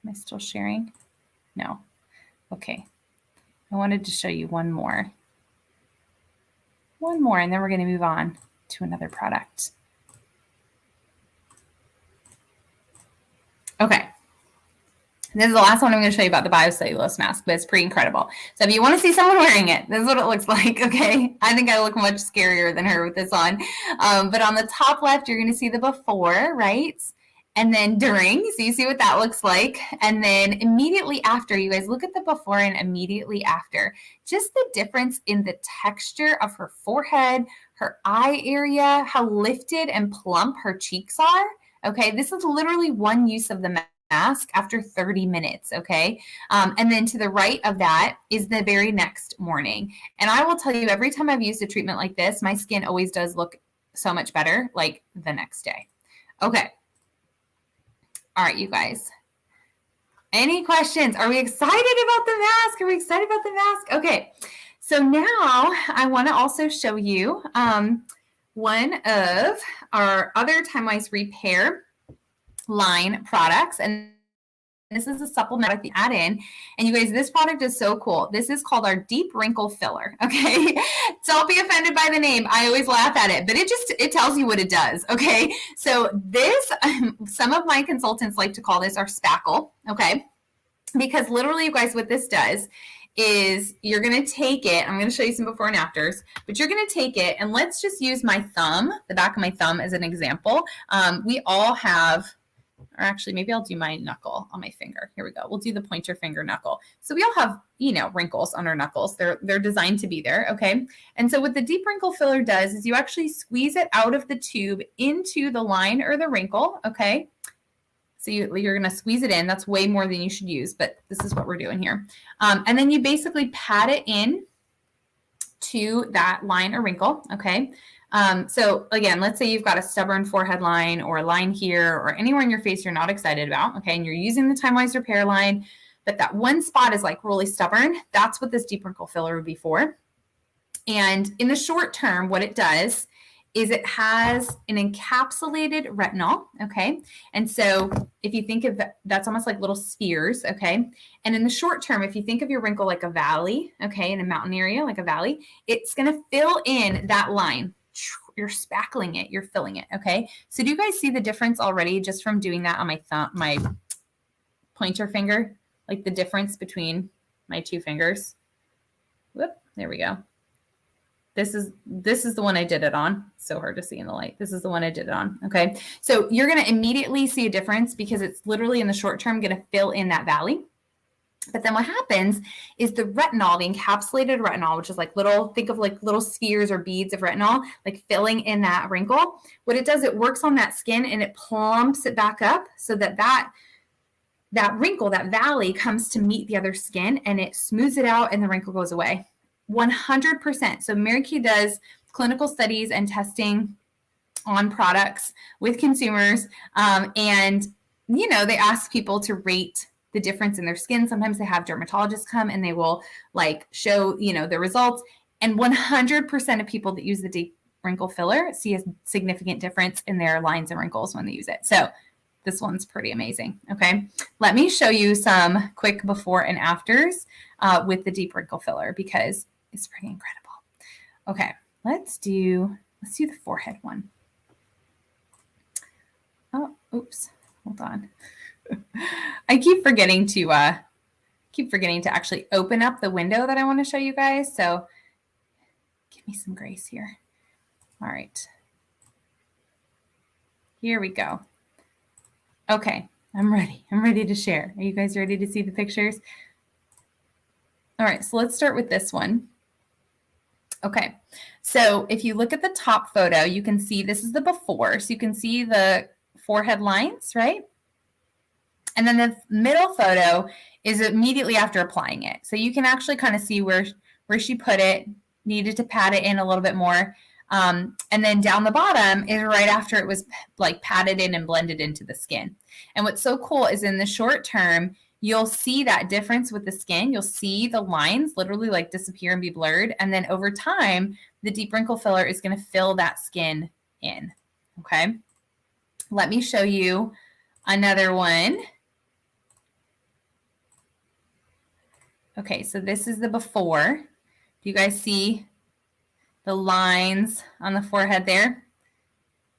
Am I still sharing? No. Okay. I wanted to show you one more. One more, and then we're going to move on to another product. Okay. This is the last one I'm going to show you about the Biocellulose Mask, but it's pretty incredible. So if you want to see someone wearing it, this is what it looks like, okay? I think I look much scarier than her with this on. But on the top left, you're going to see the before, right? And then during, so you see what that looks like. And then immediately after, you guys look at the before and immediately after. Just the difference in the texture of her forehead, her eye area, how lifted and plump her cheeks are. Okay, this is literally one use of the mask after 30 minutes, okay? And then to the right of that is the very next morning. And I will tell you, every time I've used a treatment like this, my skin always does look so much better, like the next day. Okay. All right, you guys. Any questions? Are we excited about the mask? Are we excited about the mask? Okay. So now I want to also show you one of our other Timewise Repair line products, and this is a supplement that you add in. And you guys, this product is so cool. This is called our Deep Wrinkle Filler, okay? Don't be offended by the name. I always laugh at it, but it tells you what it does, okay? So this, some of my consultants like to call this our spackle, okay? Because literally, you guys, what this does is you're going to take it. I'm going to show you some before and afters, but you're going to take it, and let's just use my thumb, the back of my thumb as an example. We all have, or actually maybe I'll do my knuckle on my finger. Here we go. We'll do the pointer finger knuckle. So we all have, wrinkles on our knuckles. They're designed to be there, okay? And so what the Deep Wrinkle Filler does is you actually squeeze it out of the tube into the line or the wrinkle, okay? So you're going to squeeze it in. That's way more than you should use, but this is what we're doing here. And then you basically pat it in to that line or wrinkle, okay? So again, let's say you've got a stubborn forehead line or a line here or anywhere in your face you're not excited about, okay? And you're using the Timewise Repair line, but that one spot is like really stubborn. That's what this Deep Wrinkle Filler would be for. And in the short term, what it does is it has an encapsulated retinol, okay? And so if you think of that's almost like little spheres, okay? And in the short term, if you think of your wrinkle like a valley, okay, in a mountain area like a valley, it's gonna fill in that line. You're spackling it, you're filling it, okay? So do you guys see the difference already just from doing that on my thumb, my pointer finger? Like the difference between my two fingers? Whoop, there we go. This is the one I did it on. So hard to see in the light. This is the one I did it on. Okay. So you're going to immediately see a difference because it's literally in the short term going to fill in that valley. But then what happens is the retinol, the encapsulated retinol, which is like think of like little spheres or beads of retinol, like filling in that wrinkle. What it does, it works on that skin and it plumps it back up so that wrinkle, that valley comes to meet the other skin and it smooths it out and the wrinkle goes away. 100%. So Mary Kay does clinical studies and testing on products with consumers. And, they ask people to rate the difference in their skin. Sometimes they have dermatologists come and they will show, the results. And 100% of people that use the Deep Wrinkle Filler see a significant difference in their lines and wrinkles when they use it. So this one's pretty amazing. Okay. Let me show you some quick before and afters with the Deep Wrinkle Filler because it's pretty incredible. Okay, let's do the forehead one. Oh, oops, hold on. I keep forgetting to actually open up the window that I want to show you guys. So give me some grace here. All right. Here we go. Okay, I'm ready. I'm ready to share. Are you guys ready to see the pictures? All right, so let's start with this one. Okay, so if you look at the top photo, you can see this is the before. So you can see the forehead lines, right? And then the middle photo is immediately after applying it. So you can actually kind of see where she put it, needed to pat it in a little bit more. And then down the bottom is right after it was patted in and blended into the skin. And what's so cool is in the short term, you'll see that difference with the skin. You'll see the lines literally disappear and be blurred. And then over time, the Deep Wrinkle Filler is going to fill that skin in. Okay. Let me show you another one. Okay. So this is the before. Do you guys see the lines on the forehead there?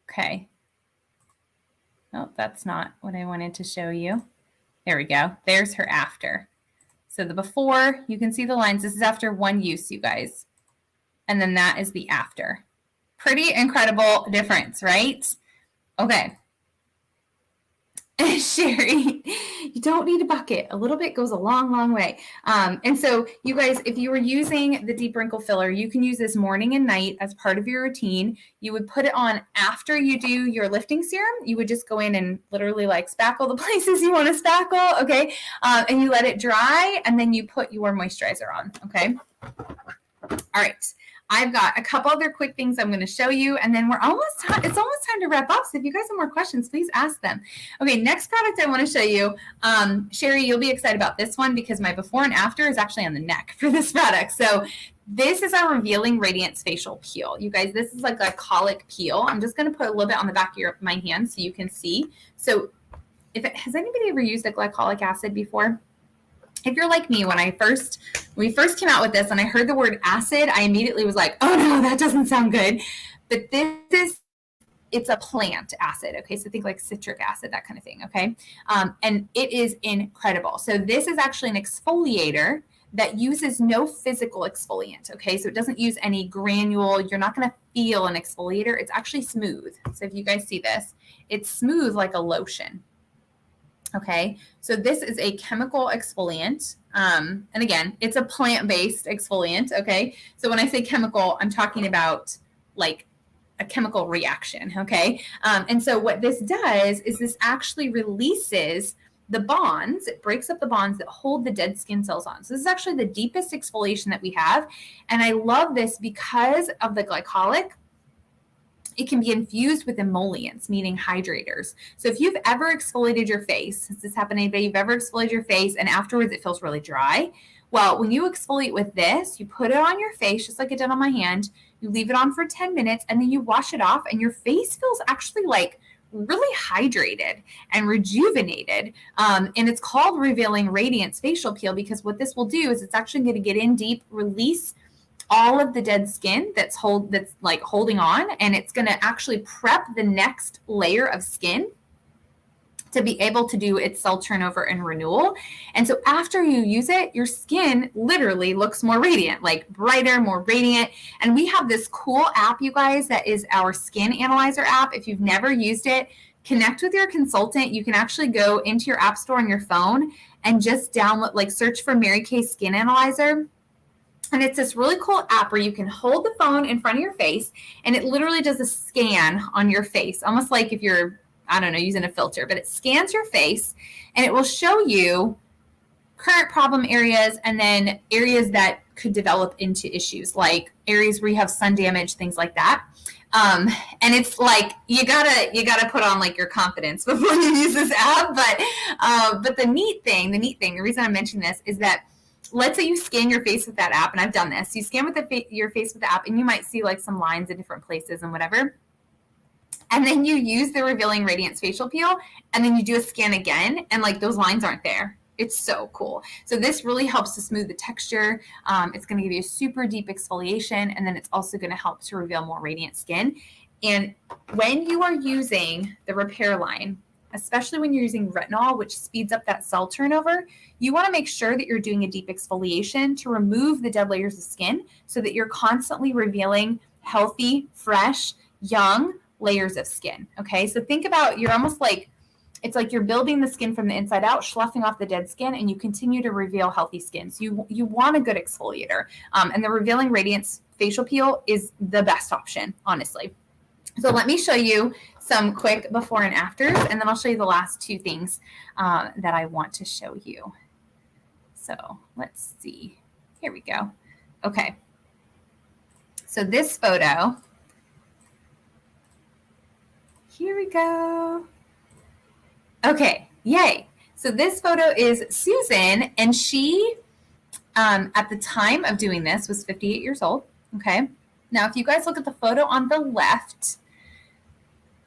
Okay. Oh, that's not what I wanted to show you. There we go. There's her after. So the before, you can see the lines. This is after one use, you guys. And then that is the after. Pretty incredible difference, right? Okay. Sherry, you don't need a bucket. A little bit goes a long, long way. And so you guys, if you were using the Deep Wrinkle Filler, you can use this morning and night as part of your routine. You would put it on after you do your lifting serum. You would just go in and literally spackle the places you want to spackle, okay? And you let it dry, and then you put your moisturizer on, okay? All right. I've got a couple other quick things I'm going to show you, and then it's almost time to wrap up. So if you guys have more questions, please ask them. Okay, next product I want to show you. Sherry, you'll be excited about this one because my before and after is actually on the neck for this product. So this is our Revealing Radiance Facial Peel. You guys, this is like a glycolic peel. I'm just going to put a little bit on the back of my hand so you can see. So has anybody ever used a glycolic acid before? If you're like me, when we first came out with this and I heard the word acid, I immediately was like, oh no, that doesn't sound good. But it's a plant acid. Okay. So think like citric acid, that kind of thing. Okay. And it is incredible. So this is actually an exfoliator that uses no physical exfoliant. Okay. So it doesn't use any granule. You're not going to feel an exfoliator. It's actually smooth. So if you guys see this, it's smooth like a lotion. Okay, so this is a chemical exfoliant. And again, it's a plant-based exfoliant, okay? So when I say chemical, I'm talking about like a chemical reaction, okay? And so what this does is this actually releases the bonds. It breaks up the bonds that hold the dead skin cells on. So this is actually the deepest exfoliation that we have. And I love this because of the glycolic. It can be infused with emollients, meaning hydrators. So if you've ever exfoliated your face, has this happened to anybody? You've ever exfoliated your face and afterwards it feels really dry? Well, when you exfoliate with this, you put it on your face just like I did on my hand. You leave it on for 10 minutes and then you wash it off and your face feels actually like really hydrated and rejuvenated. And it's called Revealing Radiance Facial Peel because what this will do is it's actually going to get in deep, release all of the dead skin that's like holding on, and it's going to actually prep the next layer of skin to be able to do its cell turnover and renewal. And so after you use it, your skin literally looks more radiant, like brighter, more radiant. And we have this cool app, you guys, that is our Skin Analyzer app. If you've never used it, connect with your consultant. You can actually go into your app store on your phone and just download, like search for Mary Kay Skin Analyzer. And it's this really cool app where you can hold the phone in front of your face and it literally does a scan on your face, almost like if you're, I don't know, using a filter, but it scans your face and it will show you current problem areas and then areas that could develop into issues, like areas where you have sun damage, things like that. And it's like you gotta put on like your confidence before you use this app. But the neat thing, the reason I mentioned this is that let's say you scan your face with that app, and I've done this. You scan with your face with the app, and you might see like some lines in different places and whatever. And then you use the Revealing Radiance Facial Peel, and then you do a scan again, and like those lines aren't there. It's so cool. So this really helps to smooth the texture. It's going to give you a super deep exfoliation, and then it's also going to help to reveal more radiant skin. And when you are using the repair line, especially when you're using retinol, which speeds up that cell turnover, you want to make sure that you're doing a deep exfoliation to remove the dead layers of skin so that you're constantly revealing healthy, fresh, young layers of skin. Okay, so think about, you're almost like, it's like you're building the skin from the inside out, sloughing off the dead skin, and you continue to reveal healthy skin. So you want a good exfoliator. And the Revealing Radiance Facial Peel is the best option, honestly. So let me show you some quick before and afters, and then I'll show you the last two things that I want to show you. So let's see. Here we go. Okay. So this photo. Here we go. Okay, yay. So this photo is Susan, and she, at the time of doing this, was 58 years old, okay? Now, if you guys look at the photo on the left,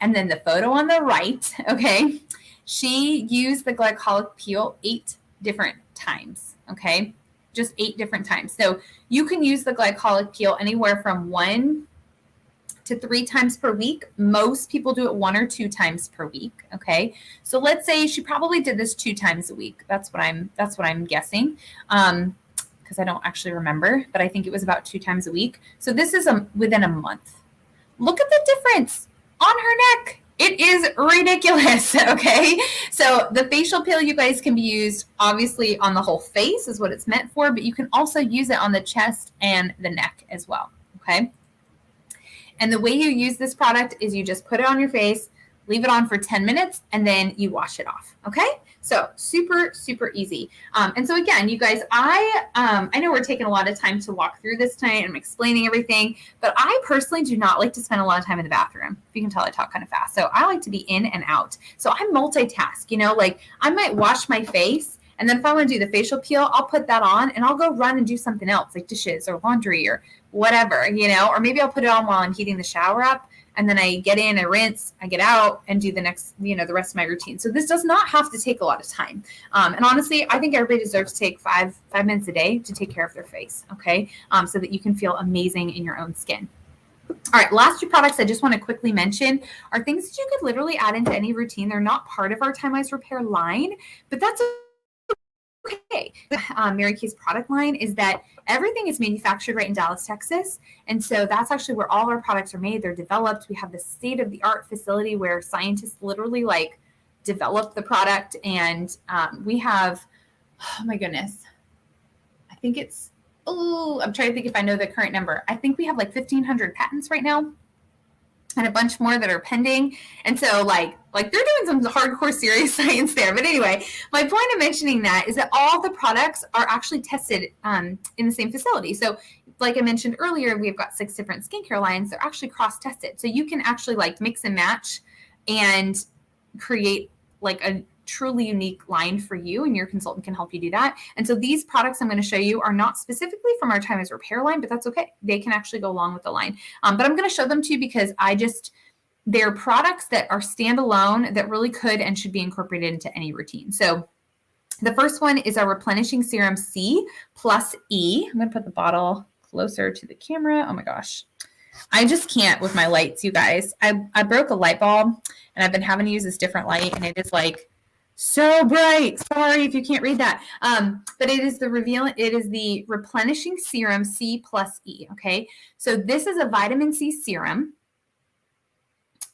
and then the photo on the right, okay, she used the glycolic peel 8 different times, okay? Just 8 different times. So you can use the glycolic peel anywhere from 1 to 3 times per week. Most people do it 1 or 2 times per week. Okay. So let's say she probably did this 2 times a week. That's what I'm guessing. Because I don't actually remember, but I think it was about 2 times a week. So this is within a month. Look at the difference on her neck. It is ridiculous. Okay. So the facial peel, you guys, can be used obviously on the whole face is what it's meant for, but you can also use it on the chest and the neck as well. Okay. And the way you use this product is you just put it on your face, leave it on for 10 minutes, and then you wash it off. Okay. So super, super easy. And so again, you guys, I know we're taking a lot of time to walk through this tonight. I'm explaining everything, but I personally do not like to spend a lot of time in the bathroom. If you can tell, I talk kind of fast. So I like to be in and out. So I multitask, you know, like I might wash my face, and then if I want to do the facial peel, I'll put that on and I'll go run and do something else like dishes or laundry or whatever, you know, or maybe I'll put it on while I'm heating the shower up. And then I get in, I rinse, I get out and do the next, you know, the rest of my routine. So this does not have to take a lot of time. And honestly, I think everybody deserves to take five minutes a day to take care of their face. Okay. So that you can feel amazing in your own skin. All right. Last two products I just want to quickly mention are things that you could literally add into any routine. They're not part of our Timewise Repair line, but that's okay. Mary Kay's product line is that everything is manufactured right in Dallas, Texas. And so that's actually where all our products are made. They're developed. We have the state-of-the-art facility where scientists literally like develop the product. And we have, oh my goodness, I think it's, I'm trying to think if I know the current number. I think we have like 1,500 patents right now, and a bunch more that are pending. And so like they're doing some hardcore serious science there. But anyway, my point of mentioning that is that all the products are actually tested in the same facility. So like I mentioned earlier, we've got 6 different skincare lines. They're actually cross-tested. So you can actually like mix and match and create like a truly unique line for you, and your consultant can help you do that. And so these products I'm going to show you are not specifically from our Timewise Repair line, but that's okay. They can actually go along with the line. But I'm going to show them to you because they're products that are standalone that really could and should be incorporated into any routine. So the first one is our Replenishing Serum C plus E. I'm going to put the bottle closer to the camera. Oh my gosh. I just can't with my lights, you guys. I broke a light bulb and I've been having to use this different light, and it is like so bright. Sorry if you can't read that. But it is the Replenishing Serum C plus E. Okay. So this is a vitamin C serum,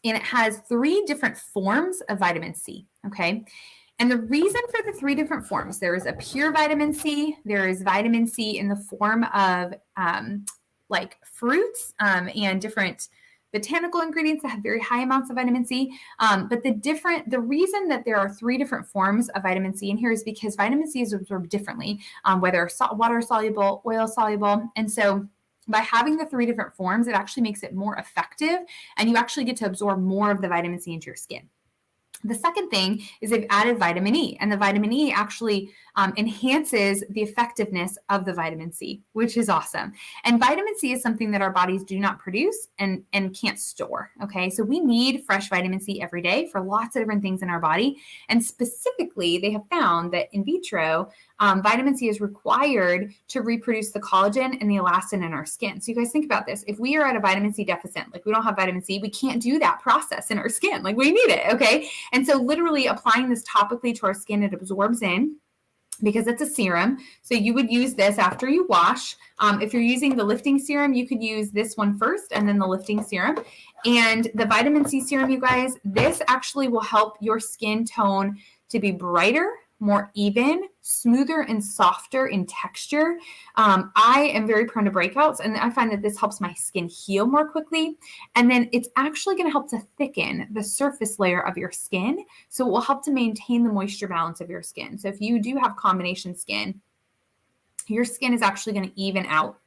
and it has 3 different forms of vitamin C. Okay. And the reason for the 3 different forms, there is a pure vitamin C, there is vitamin C in the form of like fruits and different botanical ingredients that have very high amounts of vitamin C. But the reason that there are 3 different forms of vitamin C in here is because vitamin C is absorbed differently, whether water soluble, oil soluble. And so by having the 3 different forms, it actually makes it more effective, and you actually get to absorb more of the vitamin C into your skin. The second thing is they've added vitamin E, and the vitamin E actually enhances the effectiveness of the vitamin C, which is awesome. And vitamin C is something that our bodies do not produce and can't store. Okay, so we need fresh vitamin C every day for lots of different things in our body. And specifically, they have found that in vitro, vitamin C is required to reproduce the collagen and the elastin in our skin. So you guys think about this. If we are at a vitamin C deficit, like we don't have vitamin C, we can't do that process in our skin. Like we need it, okay? And so literally applying this topically to our skin, it absorbs in because it's a serum. So you would use this after you wash. If you're using the lifting serum, you could use this one first and then the lifting serum. And the vitamin C serum, you guys, this actually will help your skin tone to be brighter, more even, smoother, and softer in texture. I am very prone to breakouts, and I find that this helps my skin heal more quickly. And then it's actually going to help to thicken the surface layer of your skin. So it will help to maintain the moisture balance of your skin. So if you do have combination skin, your skin is actually going to even out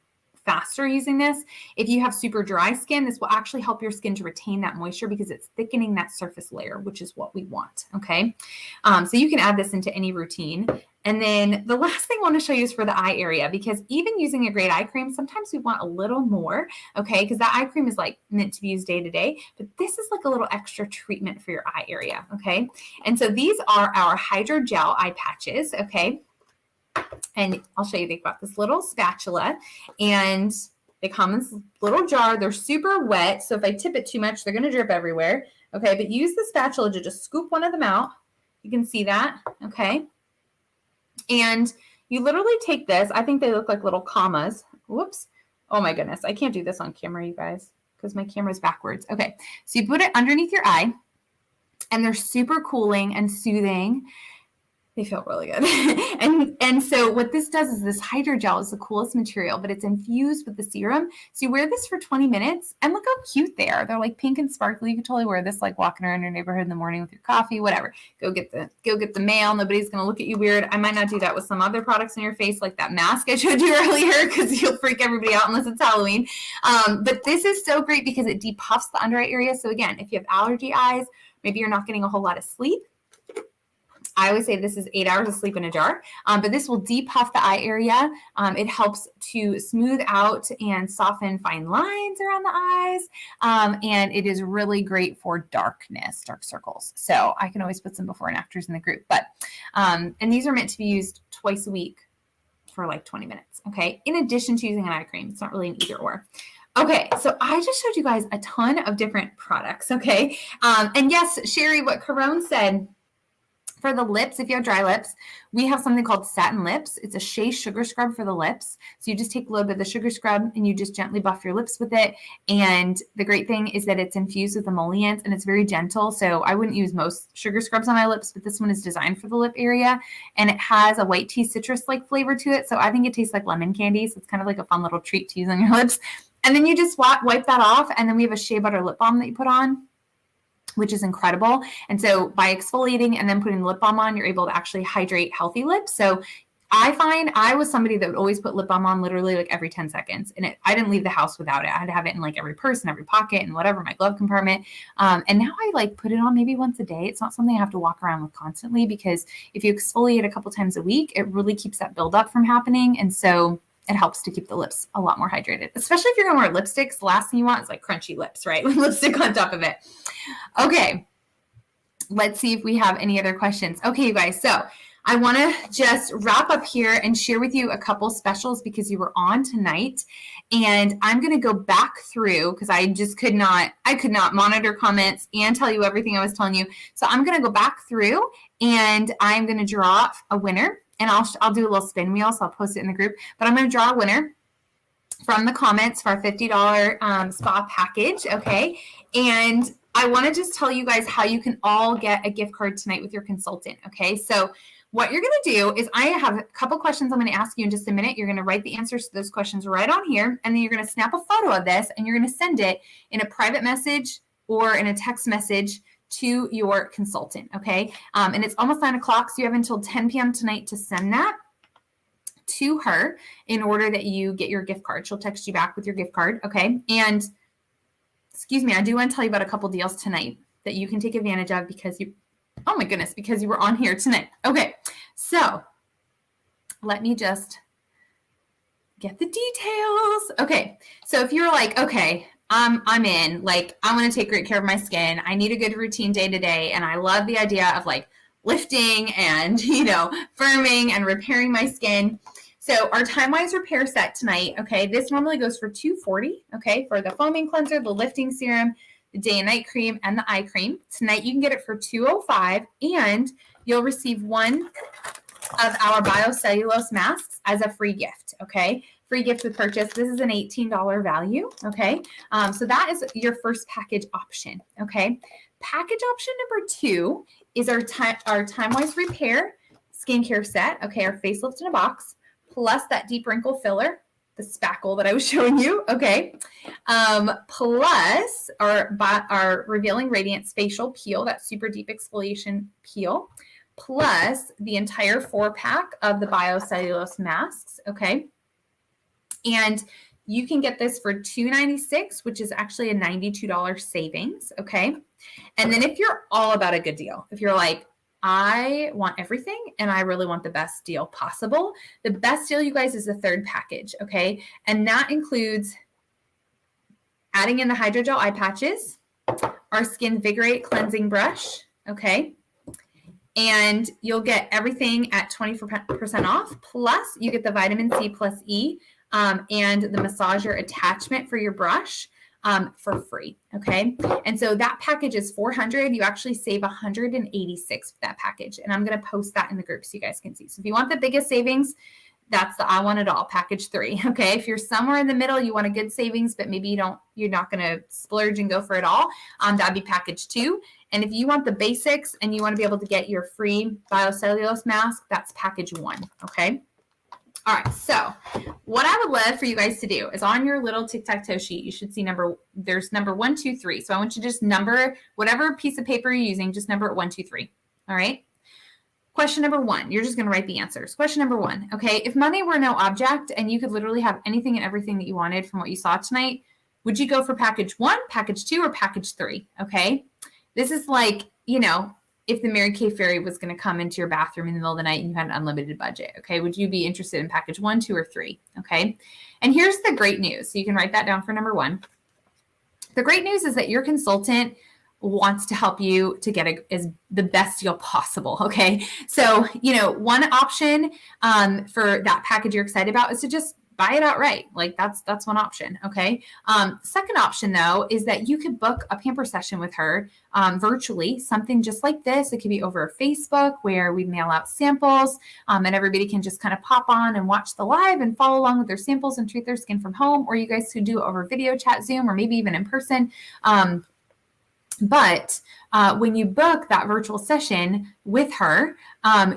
faster using this. If you have super dry skin, this will actually help your skin to retain that moisture because it's thickening that surface layer, which is what we want. Okay. So you can add this into any routine. And then the last thing I want to show you is for the eye area, because even using a great eye cream, sometimes we want a little more. Okay. Because that eye cream is like meant to be used day to day, but this is like a little extra treatment for your eye area. Okay. And so these are our Hydrogel Eye Patches. Okay. And I'll show you, they've got this little spatula and they come in this little jar. They're super wet. So if I tip it too much, they're going to drip everywhere. Okay. But use the spatula to just scoop one of them out. You can see that. Okay. And you literally take this. I think they look like little commas. Whoops. Oh my goodness. I can't do this on camera, you guys, because my camera's backwards. Okay. So you put it underneath your eye and they're super cooling and soothing. They feel really good. and so what this does is this hydrogel is the coolest material, but it's infused with the serum. So you wear this for 20 minutes and look how cute they are. They're like pink and sparkly. You could totally wear this like walking around your neighborhood in the morning with your coffee, whatever. Go get the mail. Nobody's going to look at you weird. I might not do that with some other products in your face, like that mask I showed you earlier, because you'll freak everybody out unless it's Halloween. But this is so great because it depuffs the under eye area. So again, if you have allergy eyes, maybe you're not getting a whole lot of sleep, I always say this is 8 hours of sleep in a jar, but this will depuff the eye area. It helps to smooth out and soften fine lines around the eyes, and it is really great for dark circles. So I can always put some before and afters in the group. But and these are meant to be used twice a week for like 20 minutes, okay? In addition to using an eye cream. It's not really an either or. Okay, so I just showed you guys a ton of different products, okay? And yes, Sherry, what Caron said, for the lips, if you have dry lips, we have something called Satin Lips. It's a Shea sugar scrub for the lips. So you just take a little bit of the sugar scrub and you just gently buff your lips with it. And the great thing is that it's infused with emollients and it's very gentle. So I wouldn't use most sugar scrubs on my lips, but this one is designed for the lip area. And it has a white tea citrus-like flavor to it. So I think it tastes like lemon candy. So it's kind of like a fun little treat to use on your lips. And then you just wipe that off. And then we have a Shea Butter lip balm that you put on, which is incredible. And so by exfoliating and then putting the lip balm on, you're able to actually hydrate healthy lips. So I find I was somebody that would always put lip balm on literally like every 10 seconds. And I didn't leave the house without it. I had to have it in like every purse and every pocket and whatever, my glove compartment. And now I like put it on maybe once a day. It's not something I have to walk around with constantly, because if you exfoliate a couple times a week, it really keeps that buildup from happening. And so it helps to keep the lips a lot more hydrated, especially if you're going to wear lipsticks. The last thing you want is like crunchy lips, right? With lipstick on top of it. Okay. Let's see if we have any other questions. Okay, you guys. So I want to just wrap up here and share with you a couple specials because you were on tonight. And I'm going to go back through because I could not monitor comments and tell you everything I was telling you. So I'm going to go back through and I'm going to draw a winner. And I'll do a little spin wheel, so I'll post it in the group. But I'm going to draw a winner from the comments for our $50 spa package, okay? And I want to just tell you guys how you can all get a gift card tonight with your consultant, okay? So what you're going to do is I have a couple questions I'm going to ask you in just a minute. You're going to write the answers to those questions right on here, and then you're going to snap a photo of this, and you're going to send it in a private message or in a text message to your consultant, okay? And it's almost 9 o'clock, so you have until 10 p.m. tonight to send that to her in order that you get your gift card. She'll text you back with your gift card, okay? And, excuse me, I do want to tell you about a couple deals tonight that you can take advantage of because because you were on here tonight. Okay, so let me just get the details. Okay, so if you're like, okay, I'm in, like, I want to take great care of my skin. I need a good routine day to day. And I love the idea of like lifting and, firming and repairing my skin. So our Timewise Repair set tonight, okay, this normally goes for $240, okay, for the foaming cleanser, the lifting serum, the day and night cream, and the eye cream. Tonight you can get it for $205, and you'll receive one of our Biocellulose masks as a free gift, okay? Free gift with purchase. This is an $18 value, okay? So that is your first package option, okay? Package option number 2 is our Timewise Repair skincare set, okay? Our facelift in a box, plus that deep wrinkle filler, the spackle that I was showing you, okay? Plus our Revealing Radiance facial peel, that super deep exfoliation peel, plus the entire 4-pack of the Biocellulose masks, okay? And you can get this for $296, which is actually a $92 savings, okay? And then if you're all about a good deal, if you're like, I want everything and I really want the best deal possible, the best deal, you guys, is the 3rd package, okay? And that includes adding in the Hydrogel Eye Patches, our Skin Vigorate Cleansing Brush, okay? And you'll get everything at 20% off, plus you get the vitamin C plus E, and the massager attachment for your brush for free, okay? And so that package is $400. You actually save $186 with that package. And I'm going to post that in the group so you guys can see. So if you want the biggest savings, that's the I Want It All, package 3, okay? If you're somewhere in the middle, you want a good savings, but maybe you're not going to splurge and go for it all, that'd be package 2. And if you want the basics and you want to be able to get your free biocellulose mask, that's package 1, okay? All right, so what I would love for you guys to do is on your little tic-tac-toe sheet, you should see there's number 1, 2, 3. So I want you to just number whatever piece of paper you're using, just number it 1, 2, 3. All right. Question number 1, you're just going to write the answers. Question number 1, okay, if money were no object and you could literally have anything and everything that you wanted from what you saw tonight, would you go for package 1, package 2, or package 3? Okay. This is like, if the Mary Kay Fairy was going to come into your bathroom in the middle of the night and you had an unlimited budget, okay, would you be interested in package 1, 2, or 3? Okay. And here's the great news. So you can write that down for number 1. The great news is that your consultant wants to help you to get the best deal possible. Okay. So, one option for that package you're excited about is to just buy it outright. Like that's one option. Okay. Second option though, is that you could book a pamper session with her virtually, something just like this. It could be over Facebook where we mail out samples and everybody can just kind of pop on and watch the live and follow along with their samples and treat their skin from home. Or you guys could do it over video chat, Zoom, or maybe even in person. But when you book that virtual session with her,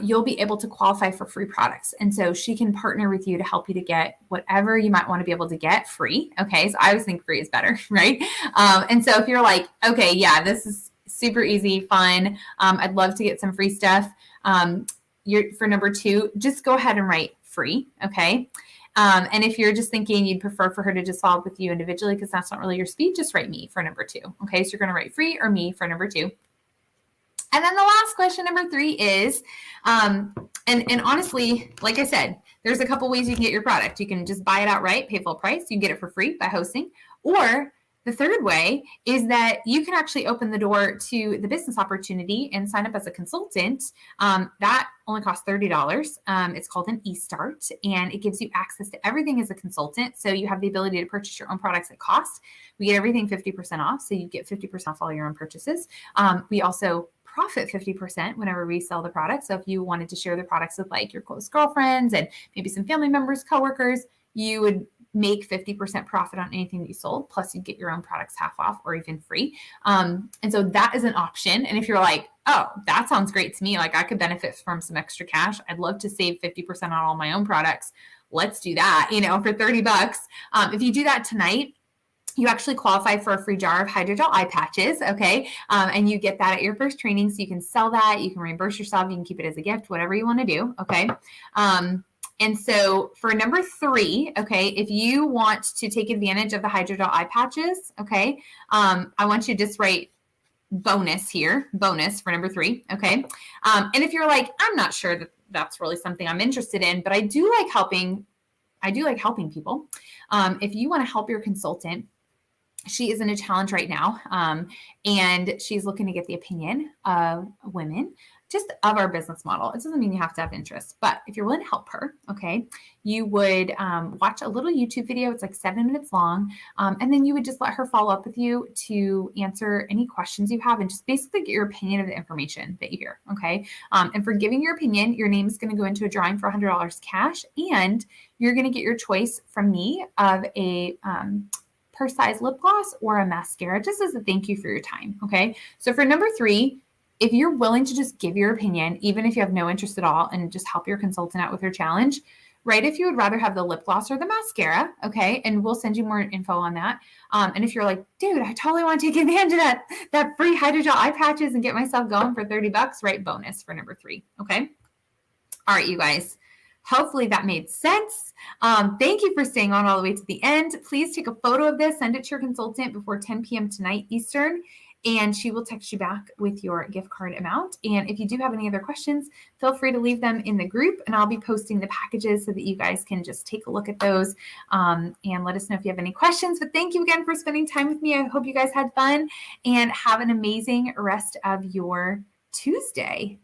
you'll be able to qualify for free products. And so she can partner with you to help you to get whatever you might want to be able to get free. Okay. So I always think free is better, right? And so if you're like, okay, yeah, this is super easy, fun. I'd love to get some free stuff. For number 2, just go ahead and write free. Okay. And if you're just thinking you'd prefer for her to just follow up with you individually because that's not really your speed, just write me for number 2. Okay, so you're going to write free or me for number 2. And then the last question, number 3, is, and honestly, like I said, there's a couple ways you can get your product. You can just buy it outright, pay full price. You can get it for free by hosting. Or the third way is that you can actually open the door to the business opportunity and sign up as a consultant. That only costs $30. It's called an e-start, and it gives you access to everything as a consultant. So you have the ability to purchase your own products at cost. We get everything 50% off. So you get 50% off all your own purchases. We also profit 50% whenever we sell the product. So if you wanted to share the products with like your close girlfriends and maybe some family members, coworkers, you would make 50% profit on anything that you sold. Plus you get your own products half off or even free. And so that is an option. And if you're like, oh, that sounds great to me, like I could benefit from some extra cash, I'd love to save 50% on all my own products. Let's do that, for $30. If you do that tonight, you actually qualify for a free jar of Hydrogel Eye Patches, okay? And you get that at your first training, so you can sell that, you can reimburse yourself, you can keep it as a gift, whatever you want to do, okay? And so for number 3, okay, if you want to take advantage of the Hydrogel Eye Patches, okay, I want you to just write bonus here, bonus for number 3, okay? And if you're like, I'm not sure that that's really something I'm interested in, but I do like helping people. If you want to help your consultant, she is in a challenge right now, and she's looking to get the opinion of women, just of our business model. It doesn't mean you have to have interest, but if you're willing to help her, okay, you would watch a little YouTube video. It's like 7 minutes long, and then you would just let her follow up with you to answer any questions you have and just basically get your opinion of the information that you hear, okay? And for giving your opinion, your name is going to go into a drawing for $100 cash, and you're going to get your choice from me of a purse-size lip gloss or a mascara, just as a thank you for your time, okay? So for number 3, if you're willing to just give your opinion, even if you have no interest at all, and just help your consultant out with her challenge, write if you would rather have the lip gloss or the mascara, okay? And we'll send you more info on that. And if you're like, dude, I totally want to take advantage of that free Hydrogel Eye Patches and get myself going for $30, write bonus for number 3, okay? All right, you guys. Hopefully that made sense. Thank you for staying on all the way to the end. Please take a photo of this, send it to your consultant before 10 p.m. tonight Eastern, and she will text you back with your gift card amount. And if you do have any other questions, feel free to leave them in the group, and I'll be posting the packages so that you guys can just take a look at those and let us know if you have any questions. But thank you again for spending time with me. I hope you guys had fun and have an amazing rest of your Tuesday.